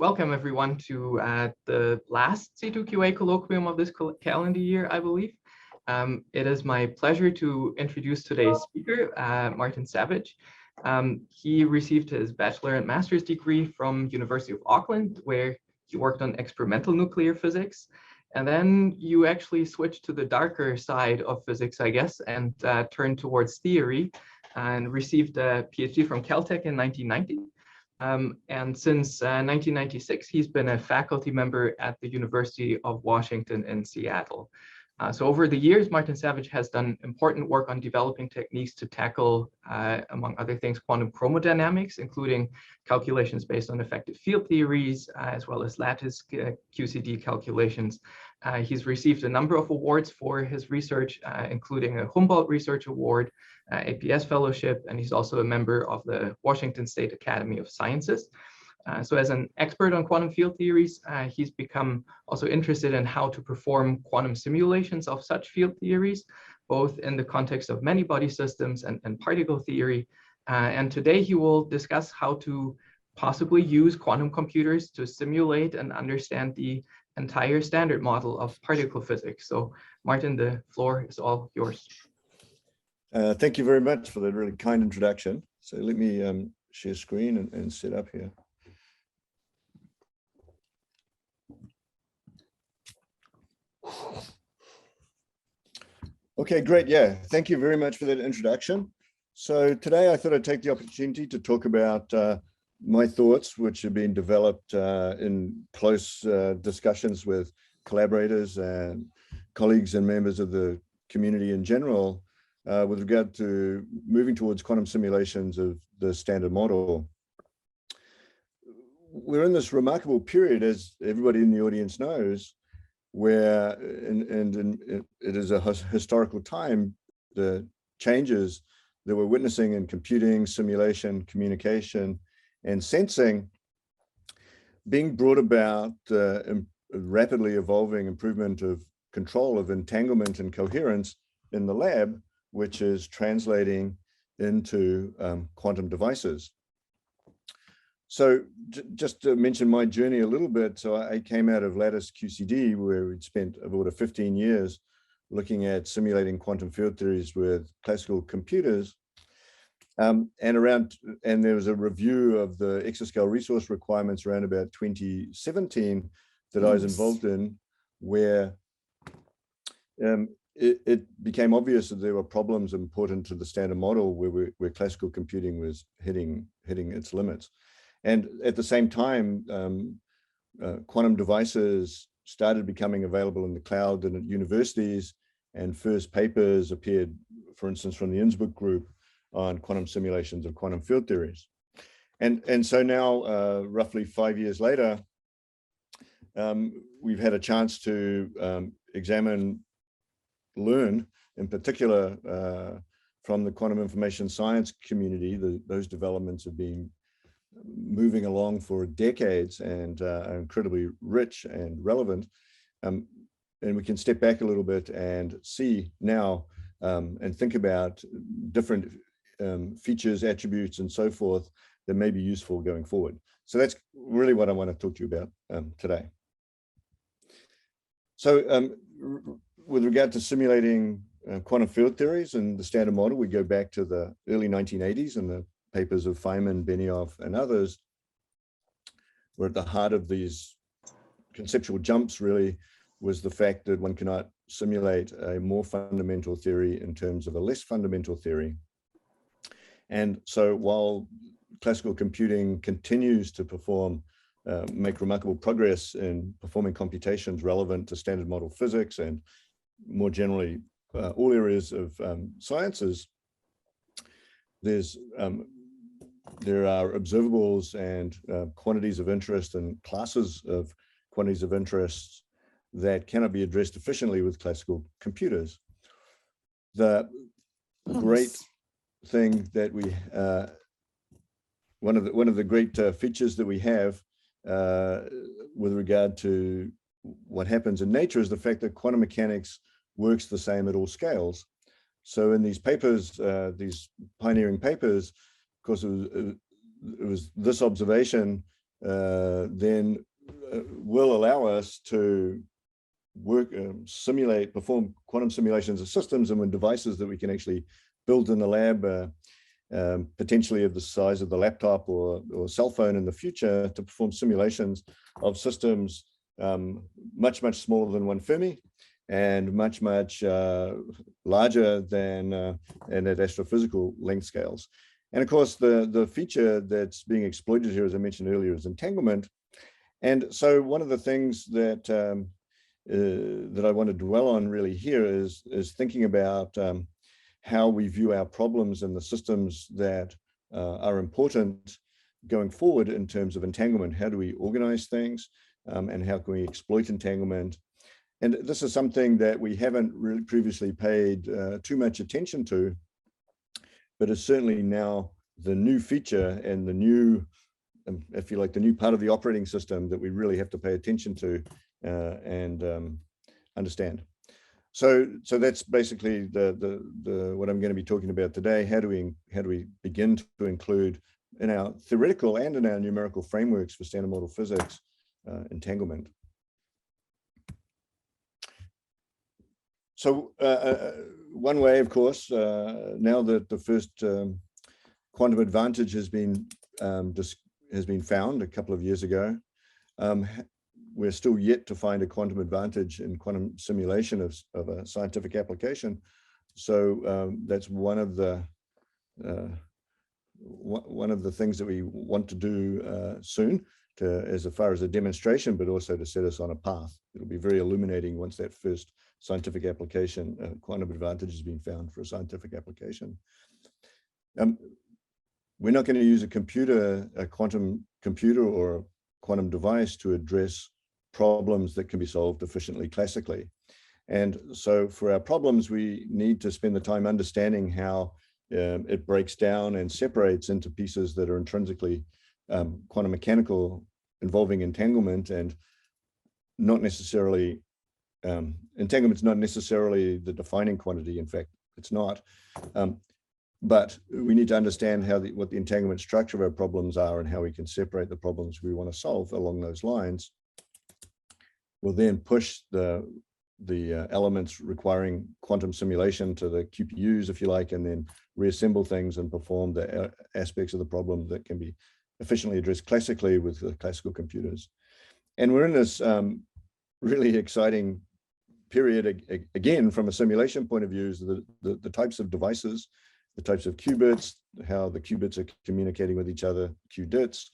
welcome everyone to the last C2QA colloquium of this calendar year, I believe. It is my pleasure to introduce today's speaker, Martin Savage. He received his bachelor and master's degree from University of Auckland, where he worked on experimental nuclear physics. And then you actually switched to the darker side of physics, I guess, and turned towards theory and received a PhD from Caltech in 1990. And since 1996, he's been a faculty member at the University of Washington in Seattle. So over the years, Martin Savage has done important work on developing techniques to tackle, among other things, quantum chromodynamics, including calculations based on effective field theories, as well as lattice QCD calculations. He's received a number of awards for his research, including a Humboldt Research Award, APS Fellowship, and he's also a member of the Washington State Academy of Sciences. So as an expert on quantum field theories, he's become also interested in how to perform quantum simulations of such field theories, both in the context of many-body systems and particle theory. And today he will discuss how to possibly use quantum computers to simulate and understand the entire standard model of particle physics. So Martin, the floor is all yours. Thank you very much for that really kind introduction. So let me share screen and set up here. Okay, great. Yeah, thank you very much for that introduction. So today I thought I'd take the opportunity to talk about my thoughts, which have been developed in close discussions with collaborators and colleagues and members of the community in general, with regard to moving towards quantum simulations of the standard model. We're in this remarkable period, as everybody in the audience knows, where, it is a historical time, the changes that we're witnessing in computing, simulation, communication, and sensing being brought about rapidly evolving improvement of control of entanglement and coherence in the lab, which is translating into quantum devices. So just to mention my journey a little bit, so I came out of lattice QCD, where we'd spent about 15 years looking at simulating quantum field theories with classical computers. And there was a review of the exascale resource requirements around about 2017 that I was involved in, where it became obvious that there were problems important to the standard model where classical computing was hitting its limits. And at the same time, quantum devices started becoming available in the cloud and at universities, and first papers appeared, for instance, from the Innsbruck group on quantum simulations of quantum field theories. And so now, roughly 5 years later, we've had a chance to learn in particular from the quantum information science community. Those developments have been moving along for decades and are incredibly rich and relevant. And we can step back a little bit and see now and think about different features, attributes, and so forth that may be useful going forward. So that's really what I want to talk to you about today. So with regard to simulating quantum field theories and the standard model, we go back to the early 1980s and the papers of Feynman, Benioff, and others were at the heart of these conceptual jumps. Really was the fact that one cannot simulate a more fundamental theory in terms of a less fundamental theory. And so while classical computing continues to make remarkable progress in performing computations relevant to standard model physics and more generally all areas of sciences, there are observables and quantities of interest and classes of quantities of interest that cannot be addressed efficiently with classical computers. The great thing that we, one of the great features that we have with regard to what happens in nature is the fact that quantum mechanics works the same at all scales. So in these papers, these pioneering papers, of course, it was this observation then will allow us to work, perform quantum simulations of systems and devices that we can actually build in the lab, potentially of the size of the laptop or cell phone in the future, to perform simulations of systems much smaller than 1 Fermi and much larger than and at astrophysical length scales. And of course, the feature that's being exploited here, as I mentioned earlier, is entanglement. And so one of the things that that I want to dwell on really here is thinking about how we view our problems and the systems that are important going forward in terms of entanglement. How do we organize things, and how can we exploit entanglement? And this is something that we haven't really previously paid too much attention to, but is certainly now the new feature and the new, if you like, the new part of the operating system that we really have to pay attention to and understand. So that's basically the what I'm going to be talking about today. How do we begin to include in our theoretical and in our numerical frameworks for standard model physics entanglement? So one way, of course, now that the first quantum advantage has been found a couple of years ago, we're still yet to find a quantum advantage in quantum simulation of a scientific application. So that's one of the things that we want to do soon, as far as a demonstration, but also to set us on a path. It'll be very illuminating once that first scientific application, quantum advantage, has been found for a scientific application. We're not going to use a quantum computer or a quantum device to address problems that can be solved efficiently classically. And so for our problems, we need to spend the time understanding how it breaks down and separates into pieces that are intrinsically quantum mechanical, involving entanglement, and not necessarily, entanglement's not necessarily the defining quantity. In fact, it's not. But we need to understand what the entanglement structure of our problems are and how we can separate the problems we want to solve along those lines. We'll then push the elements requiring quantum simulation to the QPUs, if you like, and then reassemble things and perform the aspects of the problem that can be efficiently addressed classically with the classical computers. And we're in this really exciting period, again, from a simulation point of view, is the types of devices, the types of qubits, how the qubits are communicating with each other, qubits,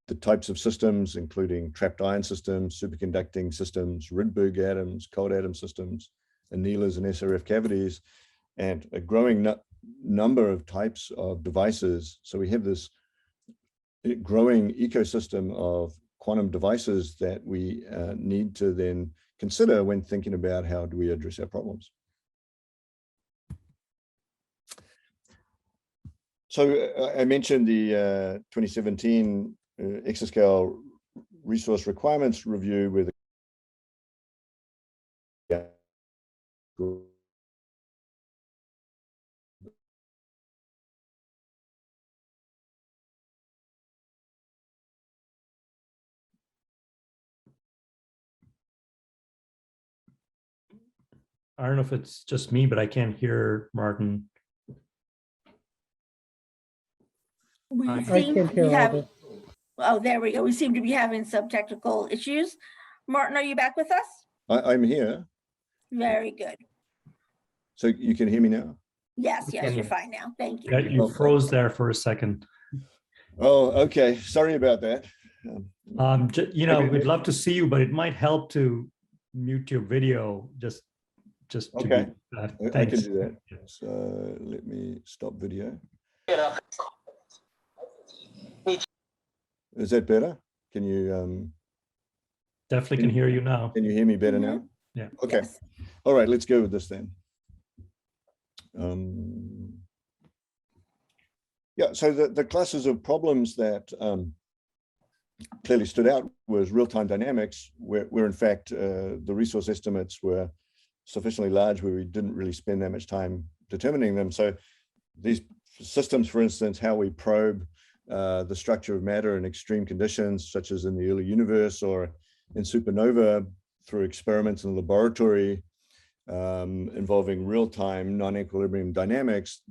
the types of systems, including trapped ion systems, superconducting systems, Rydberg atoms, cold atom systems, annealers and SRF cavities, and a growing number of types of devices. So we have this growing ecosystem of quantum devices that we need to then consider when thinking about how do we address our problems. So I mentioned the 2017 exascale resource requirements review with I don't know if it's just me, but I can't hear Martin. I can't hear oh, there we go. We seem to be having some technical issues. Martin, are you back with us? I'm here. Very good. So you can hear me now? Yes, you're fine now. Thank you. Yeah, you froze there for a second. Oh, okay. Sorry about that. You know, we'd love to see you, but it might help to mute your video just okay. To I can do that. So let me stop video. Is that better? Can you definitely can hear you now. Can you hear me better now? Yeah. Okay. Yes. All right, let's go with this then. Yeah, so the classes of problems that clearly stood out was real-time dynamics, where in fact the resource estimates were sufficiently large where we didn't really spend that much time determining them. So these systems, for instance, how we probe the structure of matter in extreme conditions, such as in the early universe or in supernova, through experiments in the laboratory involving real-time non-equilibrium dynamics.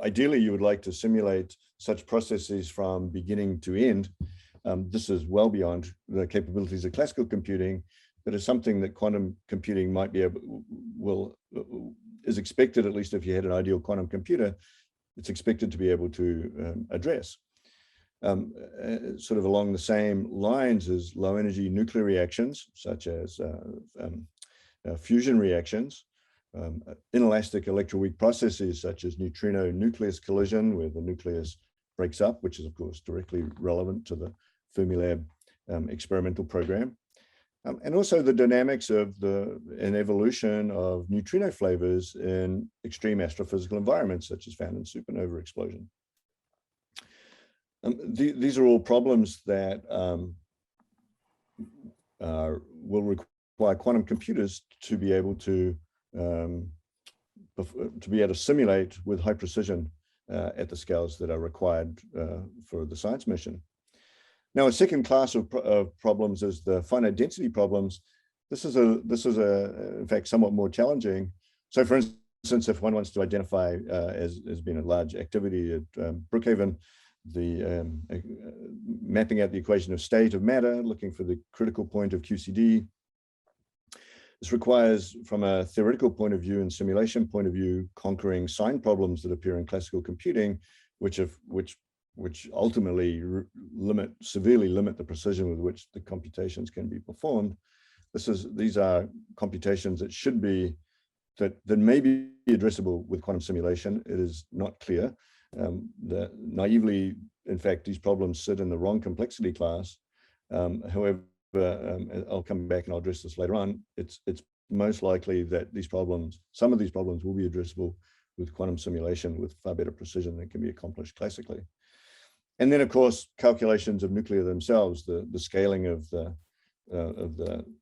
Ideally, you would like to simulate such processes from beginning to end. This is well beyond the capabilities of classical computing, but it's something that quantum computing might be able, is expected, at least if you had an ideal quantum computer, it's expected to be able to address. Sort of along the same lines as low energy nuclear reactions, such as fusion reactions, inelastic electroweak processes such as neutrino nucleus collision, where the nucleus breaks up, which is of course directly relevant to the Fermilab experimental program. And also the dynamics of an evolution of neutrino flavors in extreme astrophysical environments, such as found in supernova explosion. These are all problems that will require quantum computers to be able to simulate with high precision at the scales that are required for the science mission. Now, a second class of problems is the finite density problems. This is in fact somewhat more challenging. So, for instance, if one wants to identify as being a large activity at Brookhaven, the mapping out the equation of state of matter, looking for the critical point of QCD. This requires, from a theoretical point of view and simulation point of view, conquering sign problems that appear in classical computing, which ultimately severely limit the precision with which the computations can be performed. These are computations that may be addressable with quantum simulation. It is not clear. Naively, in fact, these problems sit in the wrong complexity class. However, I'll come back and I'll address this later on. It's most likely that some of these problems will be addressable with quantum simulation with far better precision than can be accomplished classically. And then, of course, calculations of nuclei themselves, the scaling of the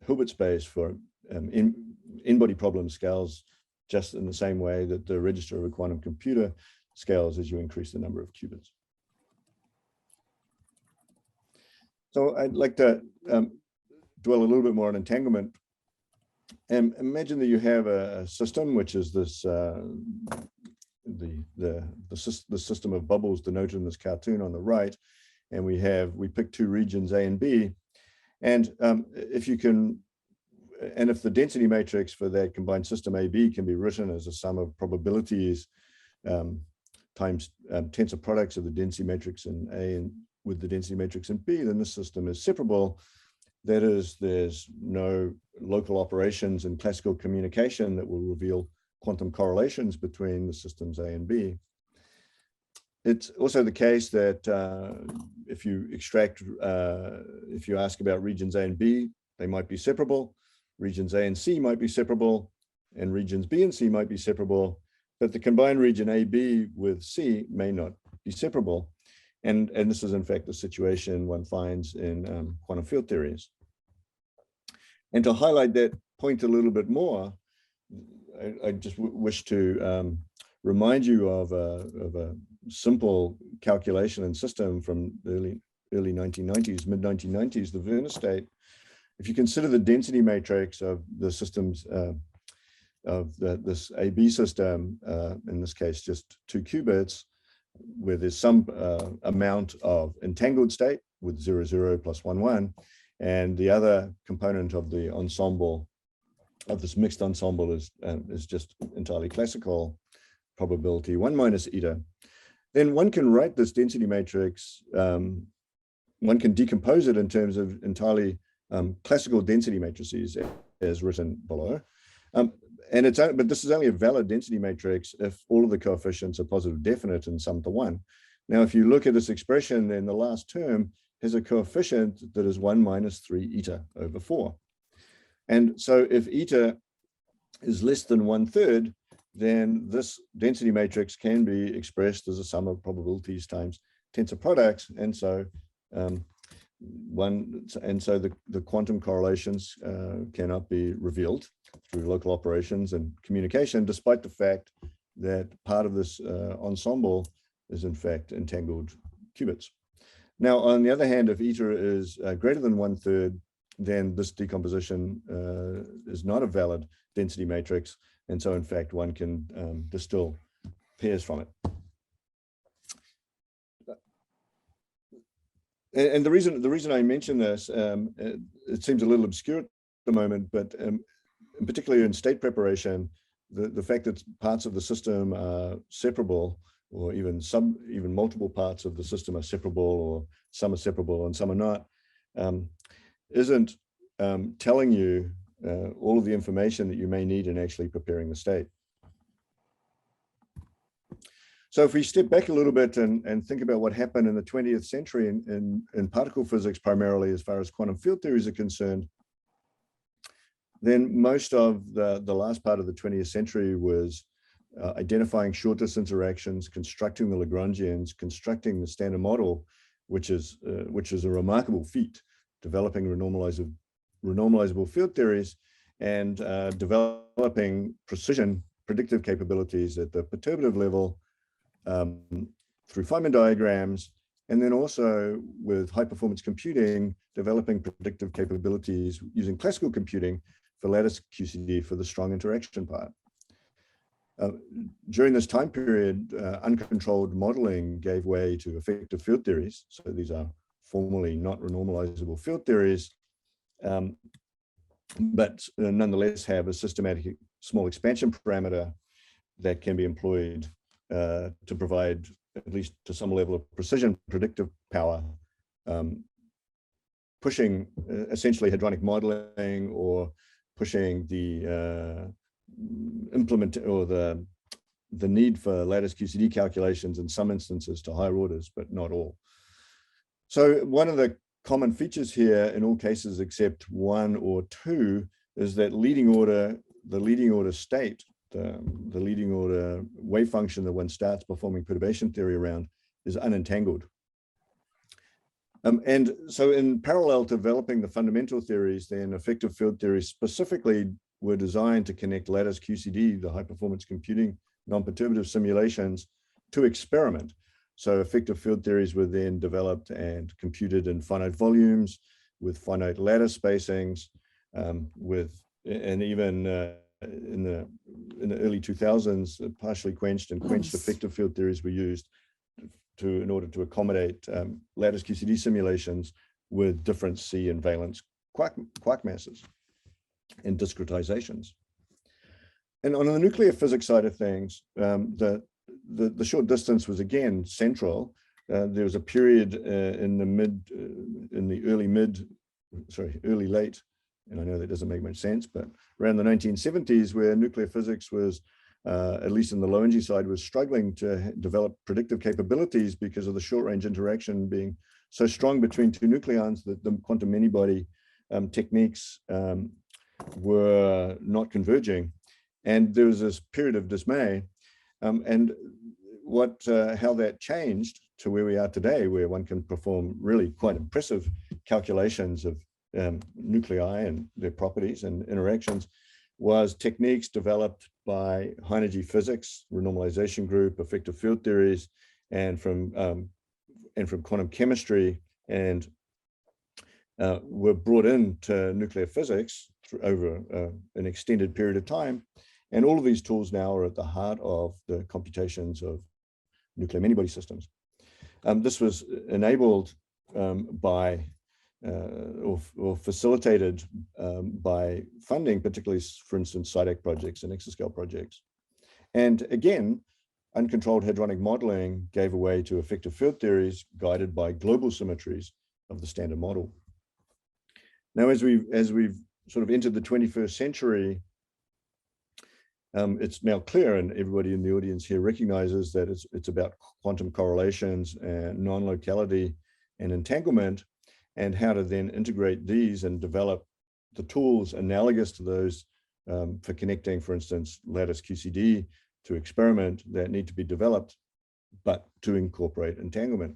Hilbert space for in-body problem scales just in the same way that the register of a quantum computer scales as you increase the number of qubits. So I'd like to dwell a little bit more on entanglement. And imagine that you have a system, which is this the system of bubbles denoted in this cartoon on the right, and we pick two regions A and B, and if the density matrix for that combined system AB can be written as a sum of probabilities times tensor products of the density matrix in A and with the density matrix in B, then this system is separable. That is, there's no local operations in classical communication that will reveal quantum correlations between the systems A and B. It's also the case that if you ask about regions A and B, they might be separable. Regions A and C might be separable, and regions B and C might be separable, but the combined region AB with C may not be separable. And this is in fact the situation one finds in quantum field theories. And to highlight that point a little bit more, I just wish to remind you of a simple calculation and system from the early 1990s, mid 1990s, the Werner state. If you consider the density matrix of the systems of this AB system, in this case just 2 qubits, where there's some amount of entangled state with 0, 0 plus 1, 1, and the other component of the ensemble, of this mixed ensemble is just entirely classical probability 1 minus eta, then one can write this density matrix, one can decompose it in terms of entirely classical density matrices as written below. But this is only a valid density matrix if all of the coefficients are positive definite and sum to 1. Now, if you look at this expression, then the last term has a coefficient that is 1 minus 3 eta over 4. And so if eta is less than 1/3, then this density matrix can be expressed as a sum of probabilities times tensor products. And so the quantum correlations cannot be revealed through local operations and communication, despite the fact that part of this ensemble is in fact entangled qubits. Now, on the other hand, if eta is greater than 1/3, then this decomposition is not a valid density matrix. And so, in fact, one can distill pairs from it. And the reason I mention this, it seems a little obscure at the moment, but particularly in state preparation, the fact that parts of the system are separable, or even multiple parts of the system are separable, or some are separable and some are not, isn't telling you all of the information that you may need in actually preparing the state. So if we step back a little bit and think about what happened in the 20th century in particle physics, primarily as far as quantum field theories are concerned, then most of the last part of the 20th century was identifying short distance interactions, constructing the Lagrangians, constructing the standard model, which is a remarkable feat, developing renormalizable field theories, and developing precision predictive capabilities at the perturbative level through Feynman diagrams, and then also with high performance computing, developing predictive capabilities using classical computing for lattice QCD for the strong interaction part. During this time period, uncontrolled modeling gave way to effective field theories. So these are formally not renormalizable field theories, but nonetheless have a systematic small expansion parameter that can be employed to provide, at least to some level of precision, predictive power, pushing essentially hadronic modeling, or pushing the the need for lattice QCD calculations in some instances to higher orders, but not all. So one of the common features here in all cases except one or two is that the leading order state, the leading order wave function that one starts performing perturbation theory around, is unentangled. And so in parallel to developing the fundamental theories, then effective field theories specifically were designed to connect lattice QCD, the high performance computing non-perturbative simulations, to experiment. So effective field theories were then developed and computed in finite volumes with finite lattice spacings, and even in the early 2000s, partially quenched and quenched effective field theories were used in order to accommodate lattice QCD simulations with different C and valence quark masses and discretizations. And on the nuclear physics side of things, the short distance was again central. There was a period in the early late, and I know that doesn't make much sense, but around the 1970s, where nuclear physics was, at least in the low energy side, was struggling to develop predictive capabilities because of the short range interaction being so strong between two nucleons that the quantum many-body techniques were not converging. And there was this period of dismay. And how that changed to where we are today, where one can perform really quite impressive calculations of nuclei and their properties and interactions, was techniques developed by high energy physics, renormalization group, effective field theories, and from quantum chemistry, and were brought into nuclear physics over an extended period of time. And all of these tools now are at the heart of the computations of nuclear many-body systems. This was enabled by or facilitated by funding, particularly, for instance, SIDAC projects and exascale projects. And again, uncontrolled hadronic modeling gave way to effective field theories guided by global symmetries of the standard model. Now, as we've sort of entered the 21st century, it's now clear, and everybody in the audience here recognizes that it's about quantum correlations and non-locality and entanglement, and how to then integrate these and develop the tools analogous to those for connecting, for instance, lattice QCD to experiment that need to be developed, but to incorporate entanglement.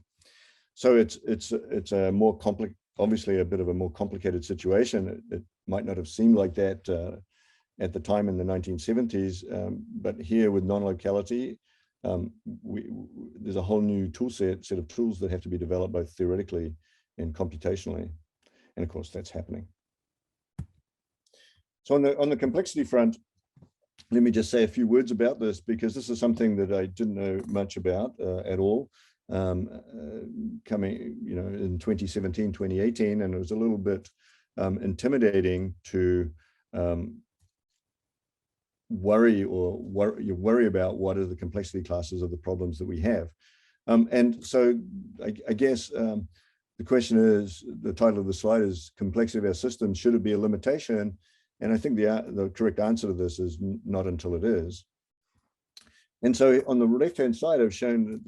So it's a more complex, obviously a bit of a more complicated situation. It might not have seemed like that at the time in the 1970s, but here with non-locality there's a whole new set of tools that have to be developed both theoretically and computationally. And of course, that's happening. So on the complexity front, let me just say a few words about this, because this is something that I didn't know much about at all, coming, in 2017, 2018, and it was a little bit intimidating to worry about what are the complexity classes of the problems that we have. And so I guess the question is, the title of the slide is Complexity of Our Systems, Should It Be a Limitation? And I think the correct answer to this is not until it is. And so on the left-hand side, I've shown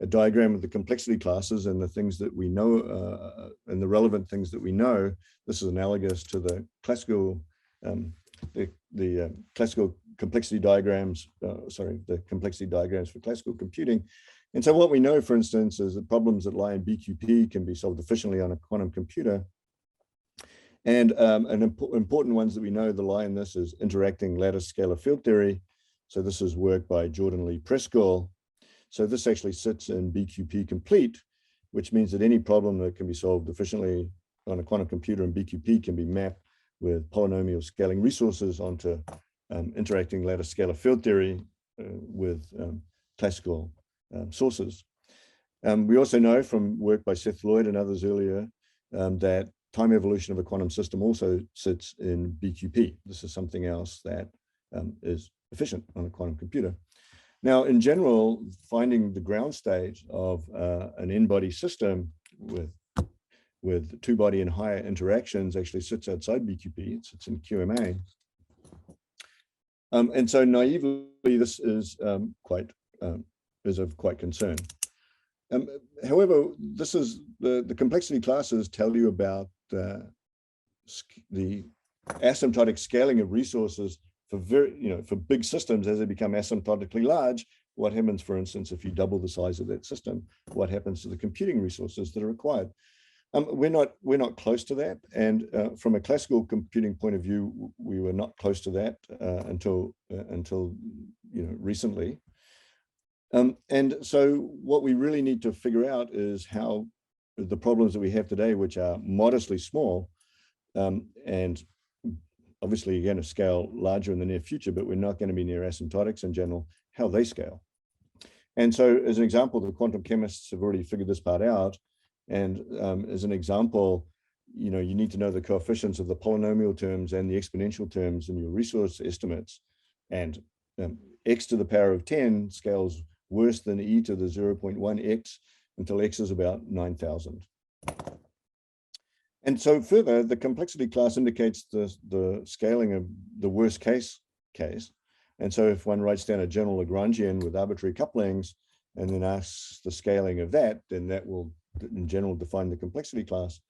a diagram of the complexity classes and the things that we know and the relevant things that we know. This is analogous to the classical classical complexity diagrams, the complexity diagrams for classical computing. And so what we know, for instance, is that problems that lie in BQP can be solved efficiently on a quantum computer. And important ones that we know that lie in this is interacting lattice scalar field theory. So this is work by Jordan Lee Prescall. So this actually sits in BQP complete, which means that any problem that can be solved efficiently on a quantum computer in BQP can be mapped with polynomial scaling resources onto interacting lattice scalar field theory with classical sources. We also know from work by Seth Lloyd and others earlier that time evolution of a quantum system also sits in BQP. This is something else that is efficient on a quantum computer. Now, in general, finding the ground state of an n-body system with two-body and higher interactions actually sits outside BQP. It sits in QMA. And so naively, this is of quite concern. However, this is the complexity classes tell you about the asymptotic scaling of resources for for big systems as they become asymptotically large. What happens, for instance, if you double the size of that system? What happens to the computing resources that are required? We're not close to that, and from a classical computing point of view, we were not close to that until recently. And so what we really need to figure out is how the problems that we have today, which are modestly small, and obviously going to scale larger in the near future, but we're not going to be near asymptotics in general, how they scale. And so as an example, the quantum chemists have already figured this part out. And as an example, you need to know the coefficients of the polynomial terms and the exponential terms in your resource estimates. And x to the power of 10 scales worse than e to the 0.1x until x is about 9,000. And so further, the complexity class indicates the scaling of the worst case. And so if one writes down a general Lagrangian with arbitrary couplings and then asks the scaling of that, then that will in general define the complexity class.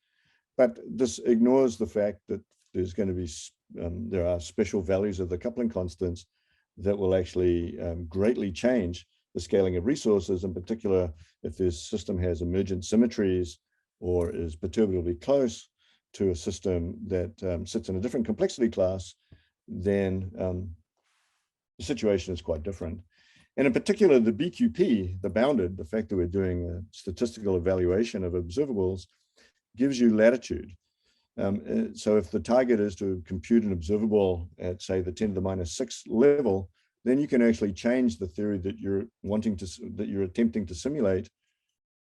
But this ignores the fact that there's going to be, there are special values of the coupling constants that will actually greatly change the scaling of resources. In particular, if this system has emergent symmetries or is perturbatively close to a system that sits in a different complexity class, then the situation is quite different. And in particular, the BQP, the bounded, the fact that we're doing a statistical evaluation of observables gives you latitude. So if the target is to compute an observable at, say, the 10 to the minus 6 level, then you can actually change the theory that you're attempting to simulate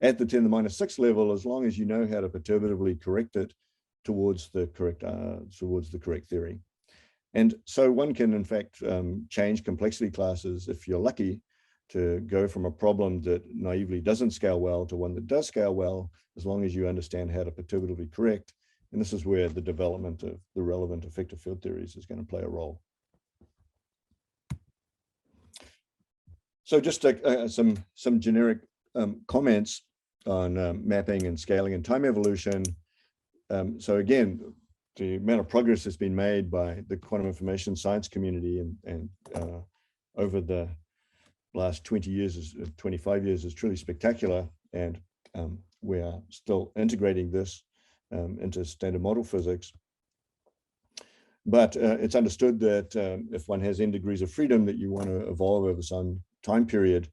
at the 10 to the minus 6 level, as long as you know how to perturbatively correct it towards the correct theory. And so one can, in fact, change complexity classes, if you're lucky, to go from a problem that naively doesn't scale well to one that does scale well, as long as you understand how to perturbatively correct. And this is where the development of the relevant effective field theories is going to play a role. So just some generic comments on mapping and scaling and time evolution. So again, the amount of progress that's been made by the quantum information science community and over the last 20 years, 25 years is truly spectacular. And we are still integrating this into standard model physics. But it's understood that if one has n degrees of freedom, that you want to evolve over some time period,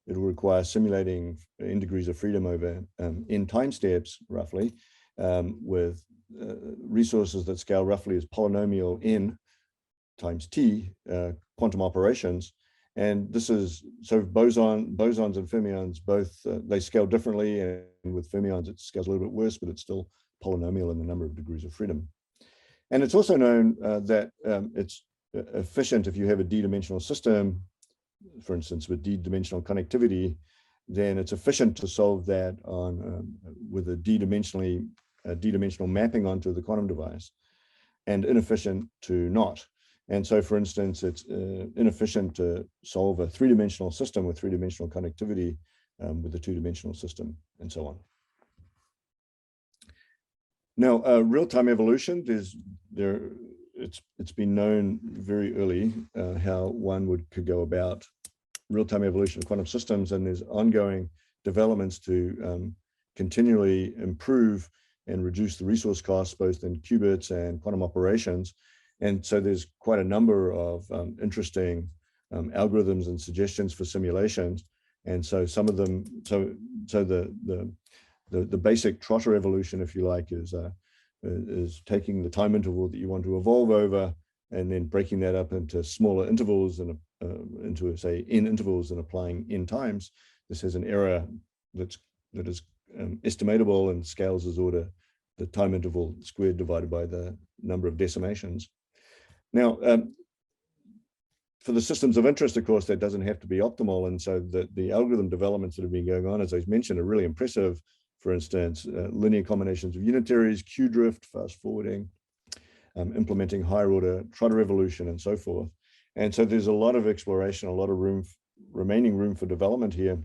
it will require simulating in degrees of freedom over n time steps, roughly, with resources that scale roughly as polynomial n times t quantum operations. And this is, so bosons and fermions both, they scale differently, and with fermions it scales a little bit worse, but it's still polynomial in the number of degrees of freedom. And it's also known that it's efficient if you have a d-dimensional system, for instance, with d-dimensional connectivity, then it's efficient to solve that on with a d-dimensional mapping onto the quantum device, and inefficient to not. And so, for instance, it's inefficient to solve a three-dimensional system with three-dimensional connectivity with a two-dimensional system, and so on. Now, real-time evolution, it's been known very early how one could go about real-time evolution of quantum systems, and there's ongoing developments to continually improve and reduce the resource costs, both in qubits and quantum operations. And so there's quite a number of interesting algorithms and suggestions for simulations. And so some of them, so the basic trotter evolution, if you like, is taking the time interval that you want to evolve over and then breaking that up into smaller intervals and into, say, n intervals and applying n times. This has an error that is estimatable and scales as order the time interval squared divided by the number of decimations. Now, for the systems of interest, of course, that doesn't have to be optimal. And so the algorithm developments that have been going on, as I mentioned, are really impressive. For instance, linear combinations of unitaries, Q-drift, fast forwarding, implementing higher order trotter evolution, and so forth. And so there's a lot of exploration, a lot of remaining room for development here.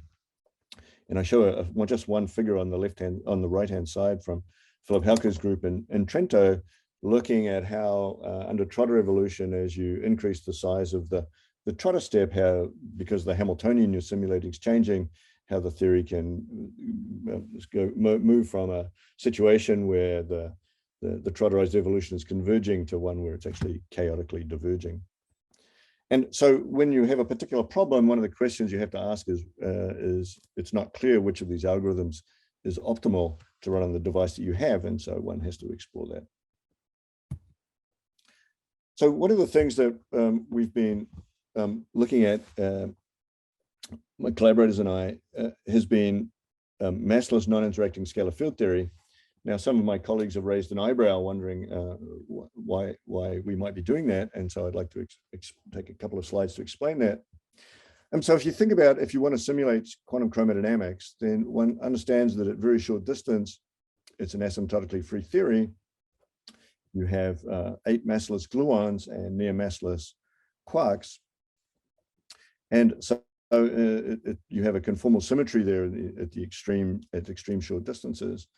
And I show just one figure on the right-hand side from Philip Helker's group in Trento, looking at how under trotter evolution, as you increase the size of the trotter step, how, because the Hamiltonian you're simulating is changing, how the theory can move from a situation where the trotterized evolution is converging to one where it's actually chaotically diverging. And so when you have a particular problem, one of the questions you have to ask is it's not clear which of these algorithms is optimal to run on the device that you have. And so one has to explore that. So one of the things that we've been looking at, my collaborators and I, has been massless non-interacting scalar field theory. Now, some of my colleagues have raised an eyebrow wondering why we might be doing that. And so I'd like to take a couple of slides to explain that. And so if you think about, if you want to simulate quantum chromodynamics, then one understands that at very short distance, it's an asymptotically free theory. You have 8 massless gluons and near massless quarks. And so you have a conformal symmetry there at extreme short distances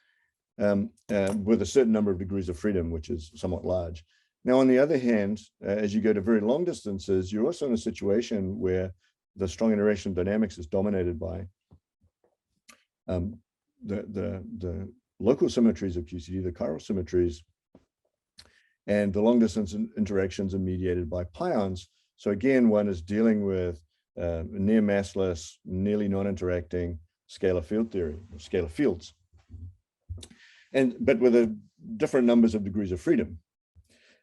with a certain number of degrees of freedom, which is somewhat large. Now, on the other hand, as you go to very long distances, you're also in a situation where the strong interaction dynamics is dominated by the local symmetries of QCD, the chiral symmetries, and the long distance interactions are mediated by pions. So again, one is dealing with near massless, nearly non-interacting scalar field theory, or scalar fields, but with different numbers of degrees of freedom.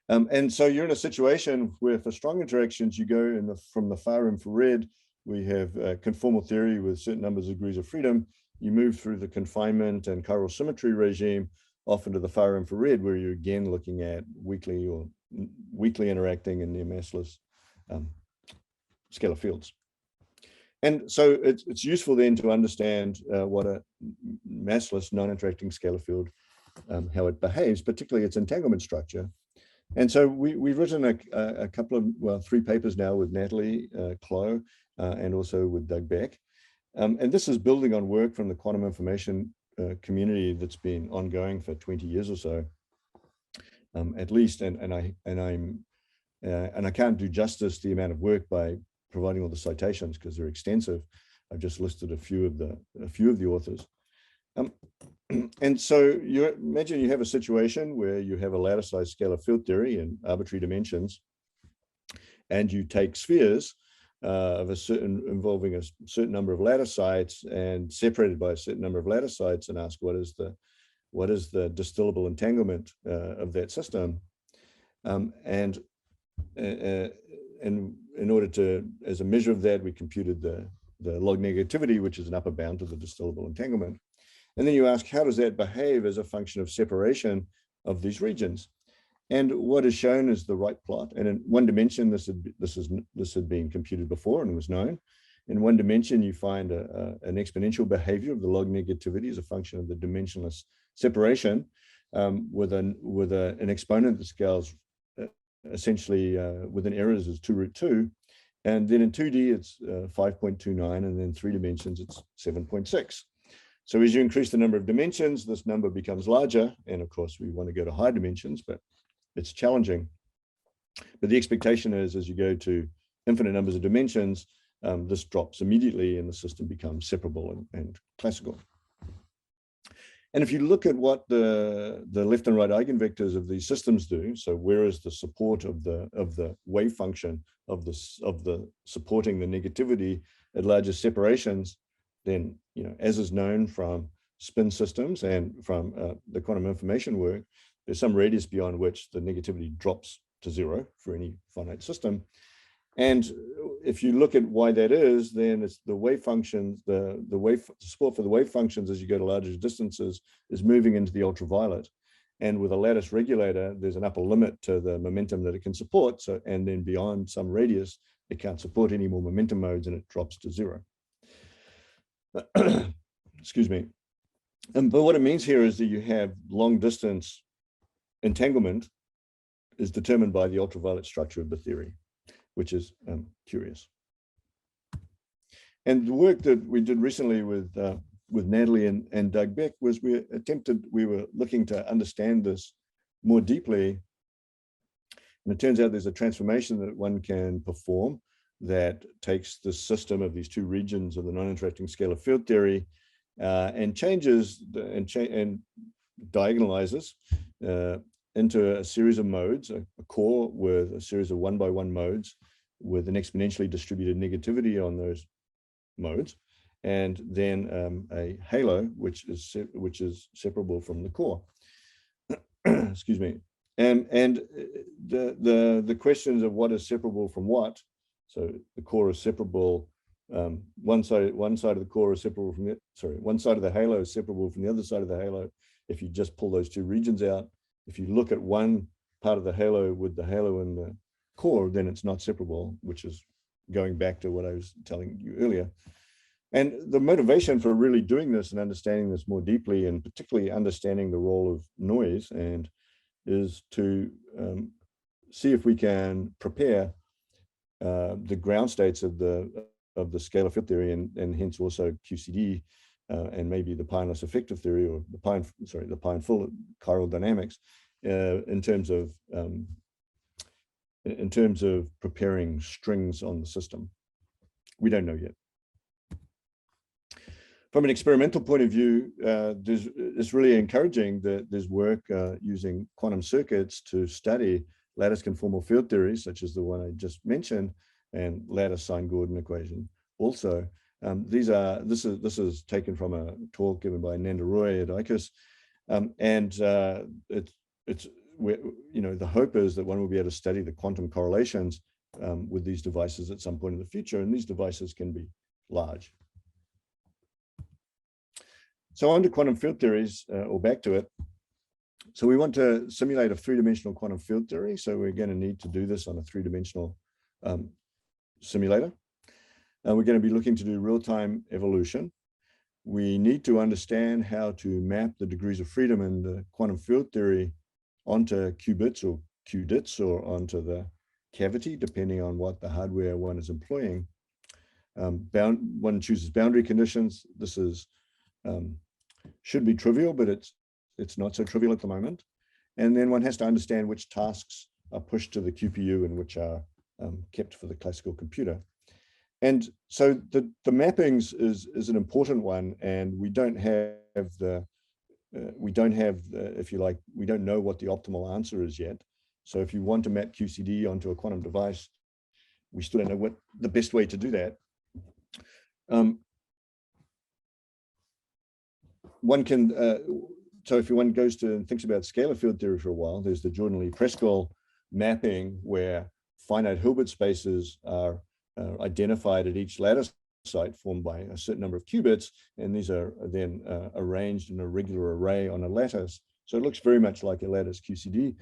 And so you're in a situation where for strong interactions, you go from the far infrared, we have conformal theory with certain numbers of degrees of freedom. You move through the confinement and chiral symmetry regime off into the far infrared, where you're again looking at weakly interacting and near massless scalar fields. And so it's useful then to understand what a massless non-interacting scalar field, how it behaves, particularly its entanglement structure. And so we've written a couple of, well, 3 papers now with Natalie Clow and also with Doug Beck. And this is building on work from the quantum information community that's been ongoing for 20 years or so, at least. And I can't do justice to the amount of work by providing all the citations because they're extensive. I've just listed a few of the authors. And so you imagine you have a situation where you have a lattice-sized scalar field theory in arbitrary dimensions, and you take spheres of a certain involving a certain number of lattice sites and separated by a certain number of lattice sites, and ask what is the distillable entanglement of that system, and in order to, as a measure of that, we computed the log negativity, which is an upper bound to the distillable entanglement. And then you ask, how does that behave as a function of separation of these regions? And what is shown is the right plot. And in one dimension, this had been computed before and was known. In one dimension, you find an exponential behavior of the log negativity as a function of the dimensionless separation, with an exponent that scales essentially within errors is 2√2. And then in 2D, it's 5.29, and then 3 dimensions, it's 7.6. So as you increase the number of dimensions, this number becomes larger. And of course, we want to go to higher dimensions, but it's challenging. But the expectation is, as you go to infinite numbers of dimensions, this drops immediately and the system becomes separable and classical. And if you look at what the left and right eigenvectors of these systems do, so where is the support of the wave function of the supporting the negativity at larger separations, then, you know, as is known from spin systems and from the quantum information work, there's some radius beyond which the negativity drops to 0 for any finite system. And if you look at why that is, then it's the wave functions, the support for the wave functions as you go to larger distances is moving into the ultraviolet. And with a lattice regulator, there's an upper limit to the momentum that it can support. So, and then beyond some radius, it can't support any more momentum modes and it drops to 0. Excuse me. But what it means here is that you have long distance entanglement is determined by the ultraviolet structure of the theory, which is curious. And the work that we did recently with Natalie and Doug Beck was we were looking to understand this more deeply. And it turns out there's a transformation that one can perform that takes the system of these two regions of the non-interacting scalar field theory and changes and diagonalizes into a series of modes, a core with a series of 1-by-1 modes with an exponentially distributed negativity on those modes, and then a halo, which is separable from the core. Excuse me. And the questions of what is separable from what. So the core is separable. One side of the core is separable from one side of the halo is separable from the other side of the halo. If you just pull those two regions out, if you look at one part of the halo with the halo and the core, then it's not separable, which is going back to what I was telling you earlier. And the motivation for really doing this and understanding this more deeply, and particularly understanding the role of noise, and is to see if we can prepare the ground states of the scalar field theory and hence also QCD and maybe the pi-less effective theory, or the pi and full chiral dynamics in terms of preparing strings on the system. We don't know yet. From an experimental point of view, it's really encouraging that there's work using quantum circuits to study lattice conformal field theories, such as the one I just mentioned, and lattice sine-Gordon equation. Also, this is taken from a talk given by Nanda Roy at ICUS, and the hope is that one will be able to study the quantum correlations with these devices at some point in the future, and these devices can be large. So on to quantum field theories, or back to it. So we want to simulate a 3-dimensional quantum field theory. So we're going to need to do this on a 3-dimensional simulator. We're going to be looking to do real-time evolution. We need to understand how to map the degrees of freedom in the quantum field theory onto qubits or qdits, or onto the cavity, depending on what the hardware one is employing. One chooses boundary conditions. This is should be trivial, but it's not so trivial at the moment. And then one has to understand which tasks are pushed to the QPU and which are kept for the classical computer. And so the mappings is an important one, and we don't have if you like, we don't know what the optimal answer is yet. So if you want to map QCD onto a quantum device, we still don't know what the best way to do that. One can, so if one goes to and thinks about scalar field theory for a while, there's the Jordan-Lee-Preskel mapping where finite Hilbert spaces are identified at each lattice site formed by a certain number of qubits, and these are then arranged in a regular array on a lattice. So it looks very much like a lattice QCD,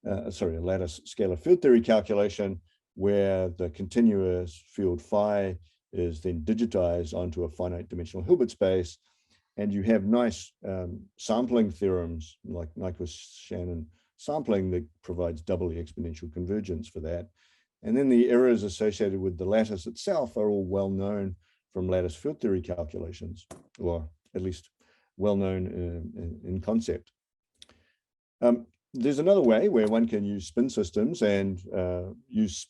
a lattice scalar field theory calculation, where the continuous field phi is then digitized onto a finite dimensional Hilbert space. And you have nice sampling theorems like Nyquist-Shannon sampling that provides doubly exponential convergence for that. And then the errors associated with the lattice itself are all well known from lattice field theory calculations, or at least well known in concept. There's another way where one can use spin systems and use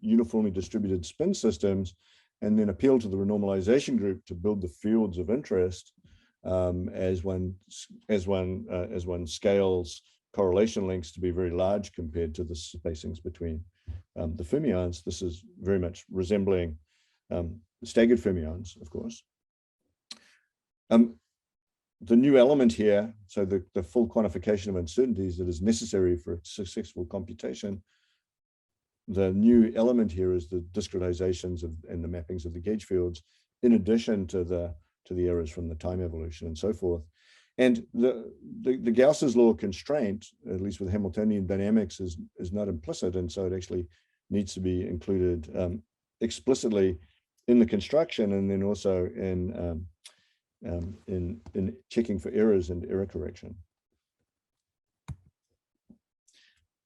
uniformly distributed spin systems, and then appeal to the renormalization group to build the fields of interest as one scales correlation links to be very large compared to the spacings between the fermions. This is very much resembling staggered fermions, of course. The new element here, so the full quantification of uncertainties that is necessary for successful computation, the new element here is the discretizations and the mappings of the gauge fields, in addition to the errors from the time evolution and so forth. And the Gauss's law constraint, at least with Hamiltonian dynamics, is not implicit, and so it actually needs to be included explicitly in the construction, and then also in checking for errors and error correction.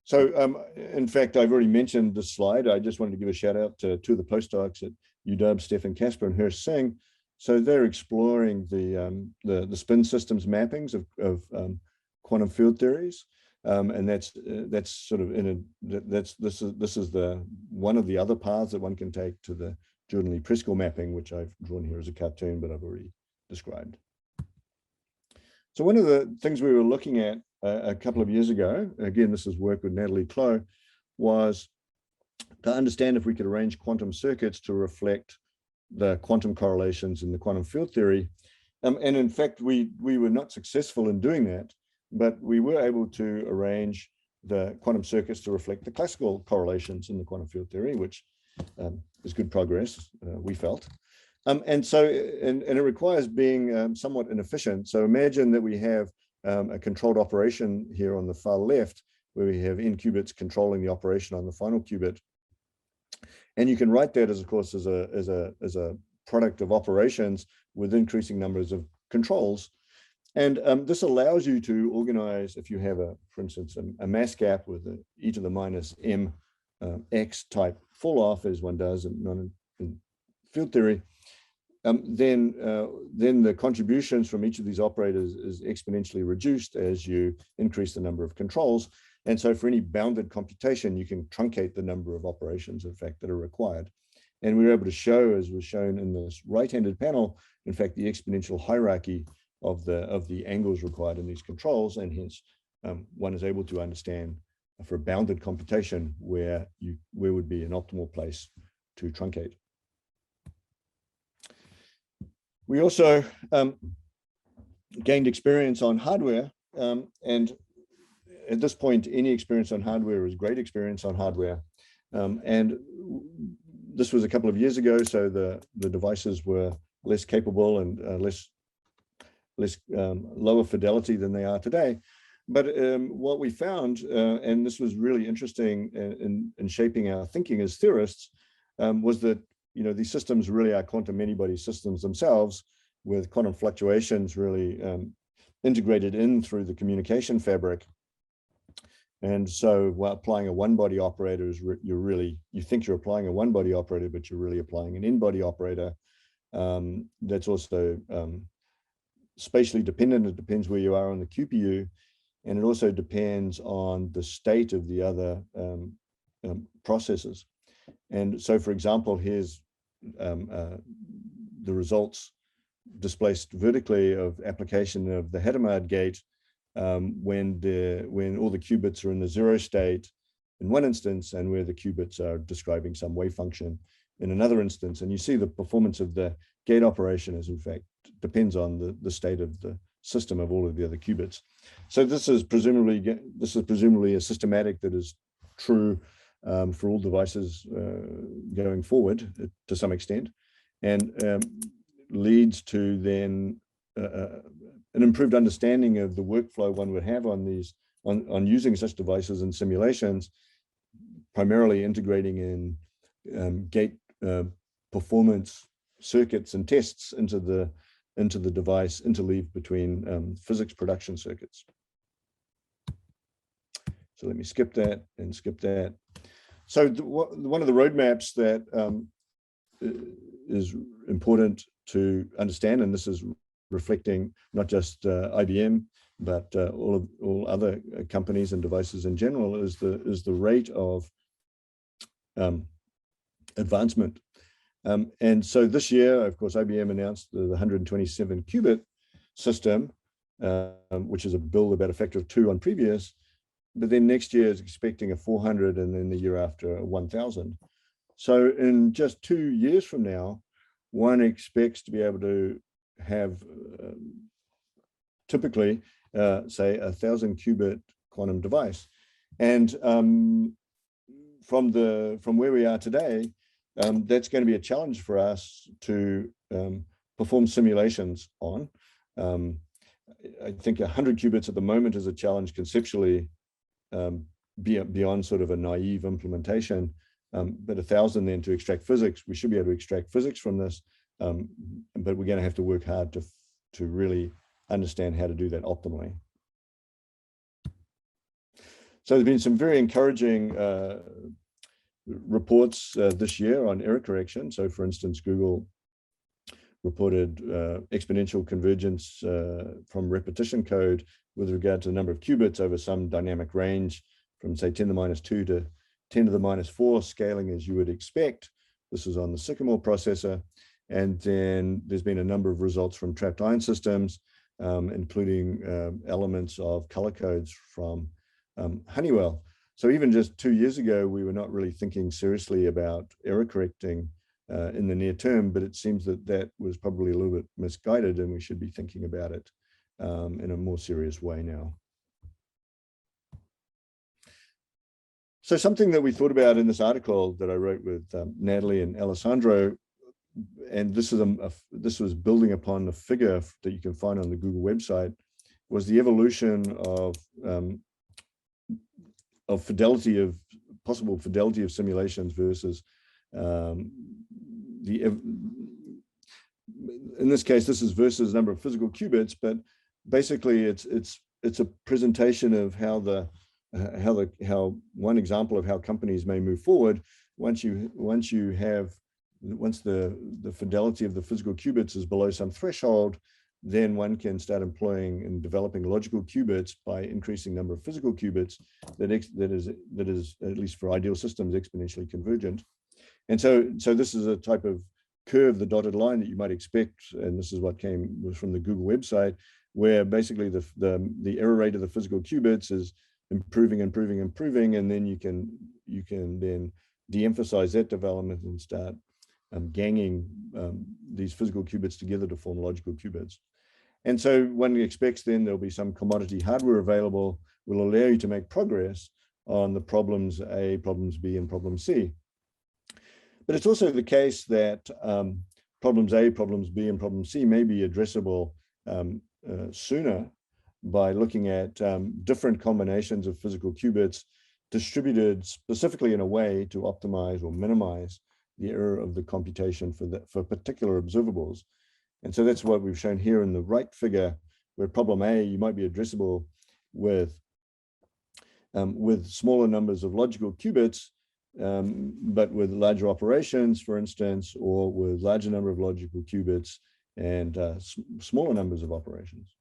So in fact, I've already mentioned this slide. I just wanted to give a shout out to two of the postdocs at UW, Stefan Kasper and Hirsch Singh. So they're exploring the spin systems mappings of quantum field theories, and that's sort of this is the one of the other paths that one can take to the Jordan-Lee-Preskel mapping, which I've drawn here as a cartoon, but I've already described. So one of the things we were looking at a couple of years ago, again, this is work with Natalie Clow, was to understand if we could arrange quantum circuits to reflect the quantum correlations in the quantum field theory. And in fact, we were not successful in doing that, but we were able to arrange the quantum circuits to reflect the classical correlations in the quantum field theory, which is good progress, we felt. And it requires being somewhat inefficient. So imagine that we have a controlled operation here on the far left, where we have n qubits controlling the operation on the final qubit. And you can write that as, of course, as a product of operations with increasing numbers of controls. And this allows you to organize, if you have for instance, a mass gap with an e to the minus m x type fall off, as one does in field theory, then the contributions from each of these operators is exponentially reduced as you increase the number of controls. And so for any bounded computation, you can truncate the number of operations, in fact, that are required. And we were able to show, as was shown in this right-handed panel, in fact, the exponential hierarchy of the angles required in these controls, and hence one is able to understand for a bounded computation where would be an optimal place to truncate. We also gained experience on hardware, and at this point, any experience on hardware is great experience on hardware. And this was a couple of years ago, so the devices were less capable and lower fidelity than they are today. But what we found, and this was really interesting in shaping our thinking as theorists, was that these systems really are quantum many-body systems themselves, with quantum fluctuations really integrated in through the communication fabric. And so while applying a one-body operator is you think you're applying a one-body operator, but you're really applying an n-body operator. That's also spatially dependent. It depends where you are on the QPU, and it also depends on the state of the other processes. And so, for example, here's the results displaced vertically of application of the Hadamard gate when all the qubits are in the 0 state. in one instance and where the qubits are describing some wave function in another instance. And you see the performance of the gate operation is in fact depends on the state of the system of all of the other qubits. So this is presumably a systematic that is true for all devices going forward to some extent, and leads to then an improved understanding of the workflow one would have on these on using such devices in simulations, primarily integrating in gate performance circuits and tests into the device interleaved between physics production circuits. So let me skip that and skip that. So one of the roadmaps that is important to understand, and this is reflecting not just IBM, but all other companies and devices in general, is the rate of advancement. And so this year, of course, IBM announced the 127 qubit system, which is a build about a factor of 2 on previous. But then next year is expecting a 400, and then the year after a 1000. So in just 2 years from now, one expects to be able to have typically, say, 1000 qubit quantum device. And from where we are today, that's going to be a challenge for us to perform simulations on. I think 100 qubits at the moment is a challenge conceptually, beyond sort of a naive implementation, but 1000 then to extract physics. We should be able to extract physics from this, but we're going to have to work hard to really understand how to do that optimally. So there's been some very encouraging reports this year on error correction. So for instance, Google reported exponential convergence from repetition code with regard to the number of qubits over some dynamic range from, say, 10 to the minus 2 to 10 to the minus 4, scaling as you would expect. This is on the Sycamore processor. And then there's been a number of results from trapped ion systems, including elements of color codes from Honeywell. So even just 2 years ago, we were not really thinking seriously about error correcting in the near term, but it seems that that was probably a little bit misguided, and we should be thinking about it in a more serious way now. So something that we thought about in this article that I wrote with Natalie and Alessandro, and this was building upon the figure that you can find on the Google website, was the evolution of possible fidelity of simulations versus in this case, this is versus number of physical qubits, but basically it's a presentation of how one example of how companies may move forward once the fidelity of the physical qubits is below some threshold. Then one can start employing and developing logical qubits by increasing number of physical qubits that is at least for ideal systems exponentially convergent. And so this is a type of curve, the dotted line that you might expect, and this is what was from the Google website, where basically the error rate of the physical qubits is improving, and then you can then de-emphasize that development and start ganging these physical qubits together to form logical qubits. And so one expects then there'll be some commodity hardware available will allow you to make progress on the problems A, problems B, and problem C. But it's also the case that problems A, problems B, and problem C may be addressable sooner by looking at different combinations of physical qubits distributed specifically in a way to optimize or minimize the error of the computation for particular observables. And so that's what we've shown here in the right figure, where problem A, you might be addressable with smaller numbers of logical qubits, but with larger operations, for instance, or with larger number of logical qubits and smaller numbers of operations.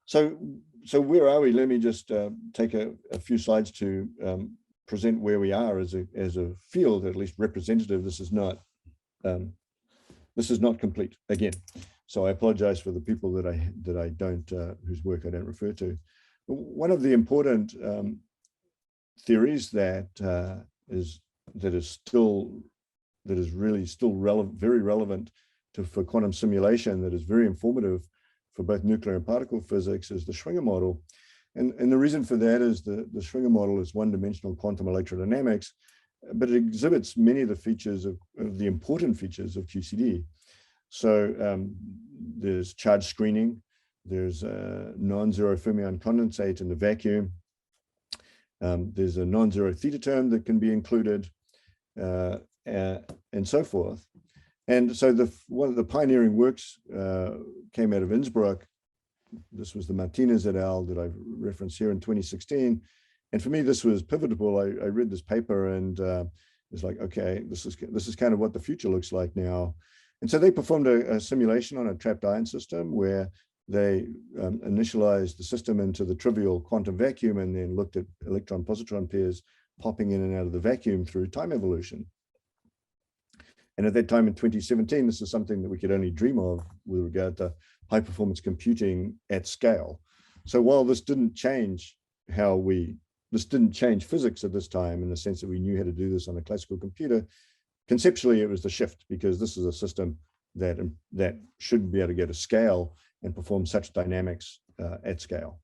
So where are we? Let me just take a few slides to present where we are as a field, at least representative. This is not complete again. So I apologize for the people that I don't whose work I don't refer to. One of the important theories that is really still relevant, very relevant for quantum simulation, that is very informative for both nuclear and particle physics, is the Schwinger model. And the reason for that is the Schwinger model is one-dimensional quantum electrodynamics, but it exhibits many of the features of the important features of QCD. So there's charge screening, there's a non-zero fermion condensate in the vacuum, there's a non-zero theta term that can be included, and so forth. And so one of the pioneering works came out of Innsbruck. This was the Martinez et al. That I referenced here in 2016. And for me, this was pivotal. I read this paper and it's like, okay, this is kind of what the future looks like now. And so they performed a simulation on a trapped ion system where they initialized the system into the trivial quantum vacuum and then looked at electron-positron pairs popping in and out of the vacuum through time evolution. And at that time in 2017, this is something that we could only dream of with regard to high performance computing at scale. So while this didn't change physics at this time in the sense that we knew how to do this on a classical computer, conceptually it was the shift, because this is a system that should be able to go to scale and perform such dynamics at scale.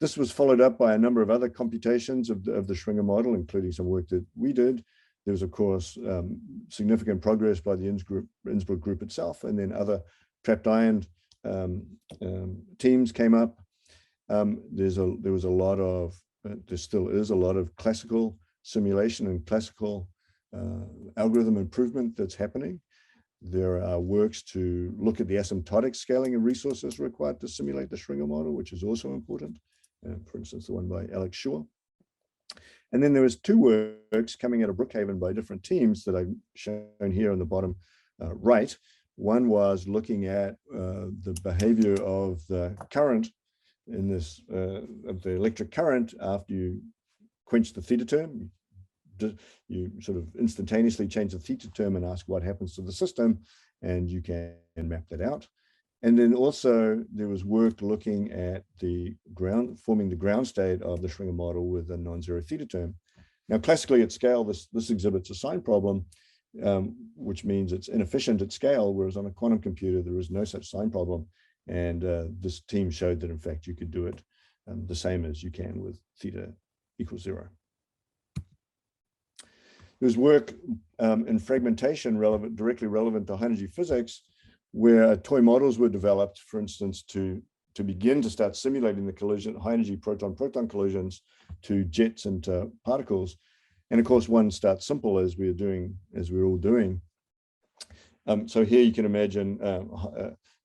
This was followed up by a number of other computations of the Schwinger model, including some work that we did. There was, of course, significant progress by the Innsbruck group itself, and then other trapped ion teams came up. There still is a lot of classical simulation and classical algorithm improvement that's happening. There are works to look at the asymptotic scaling of resources required to simulate the Schwinger model, which is also important. For instance, the one by Alex Shaw. And then there was two works coming out of Brookhaven by different teams that I've shown here on the bottom right. One was looking at the behavior of the current in this, of the electric current after you quench the theta term. You sort of instantaneously change the theta term and ask what happens to the system, and you can map that out. And then also there was work looking at forming the ground state of the Schwinger model with a non-zero theta term. Now, classically at scale, this exhibits a sign problem, which means it's inefficient at scale, whereas on a quantum computer, there is no such sign problem. And this team showed that, in fact, you could do it the same as you can with theta equals 0. There's work in fragmentation directly relevant to high energy physics, where toy models were developed, for instance, to begin to start simulating the high energy proton-proton collisions to jets and to particles. And of course, one starts simple, as we're all doing. So here you can imagine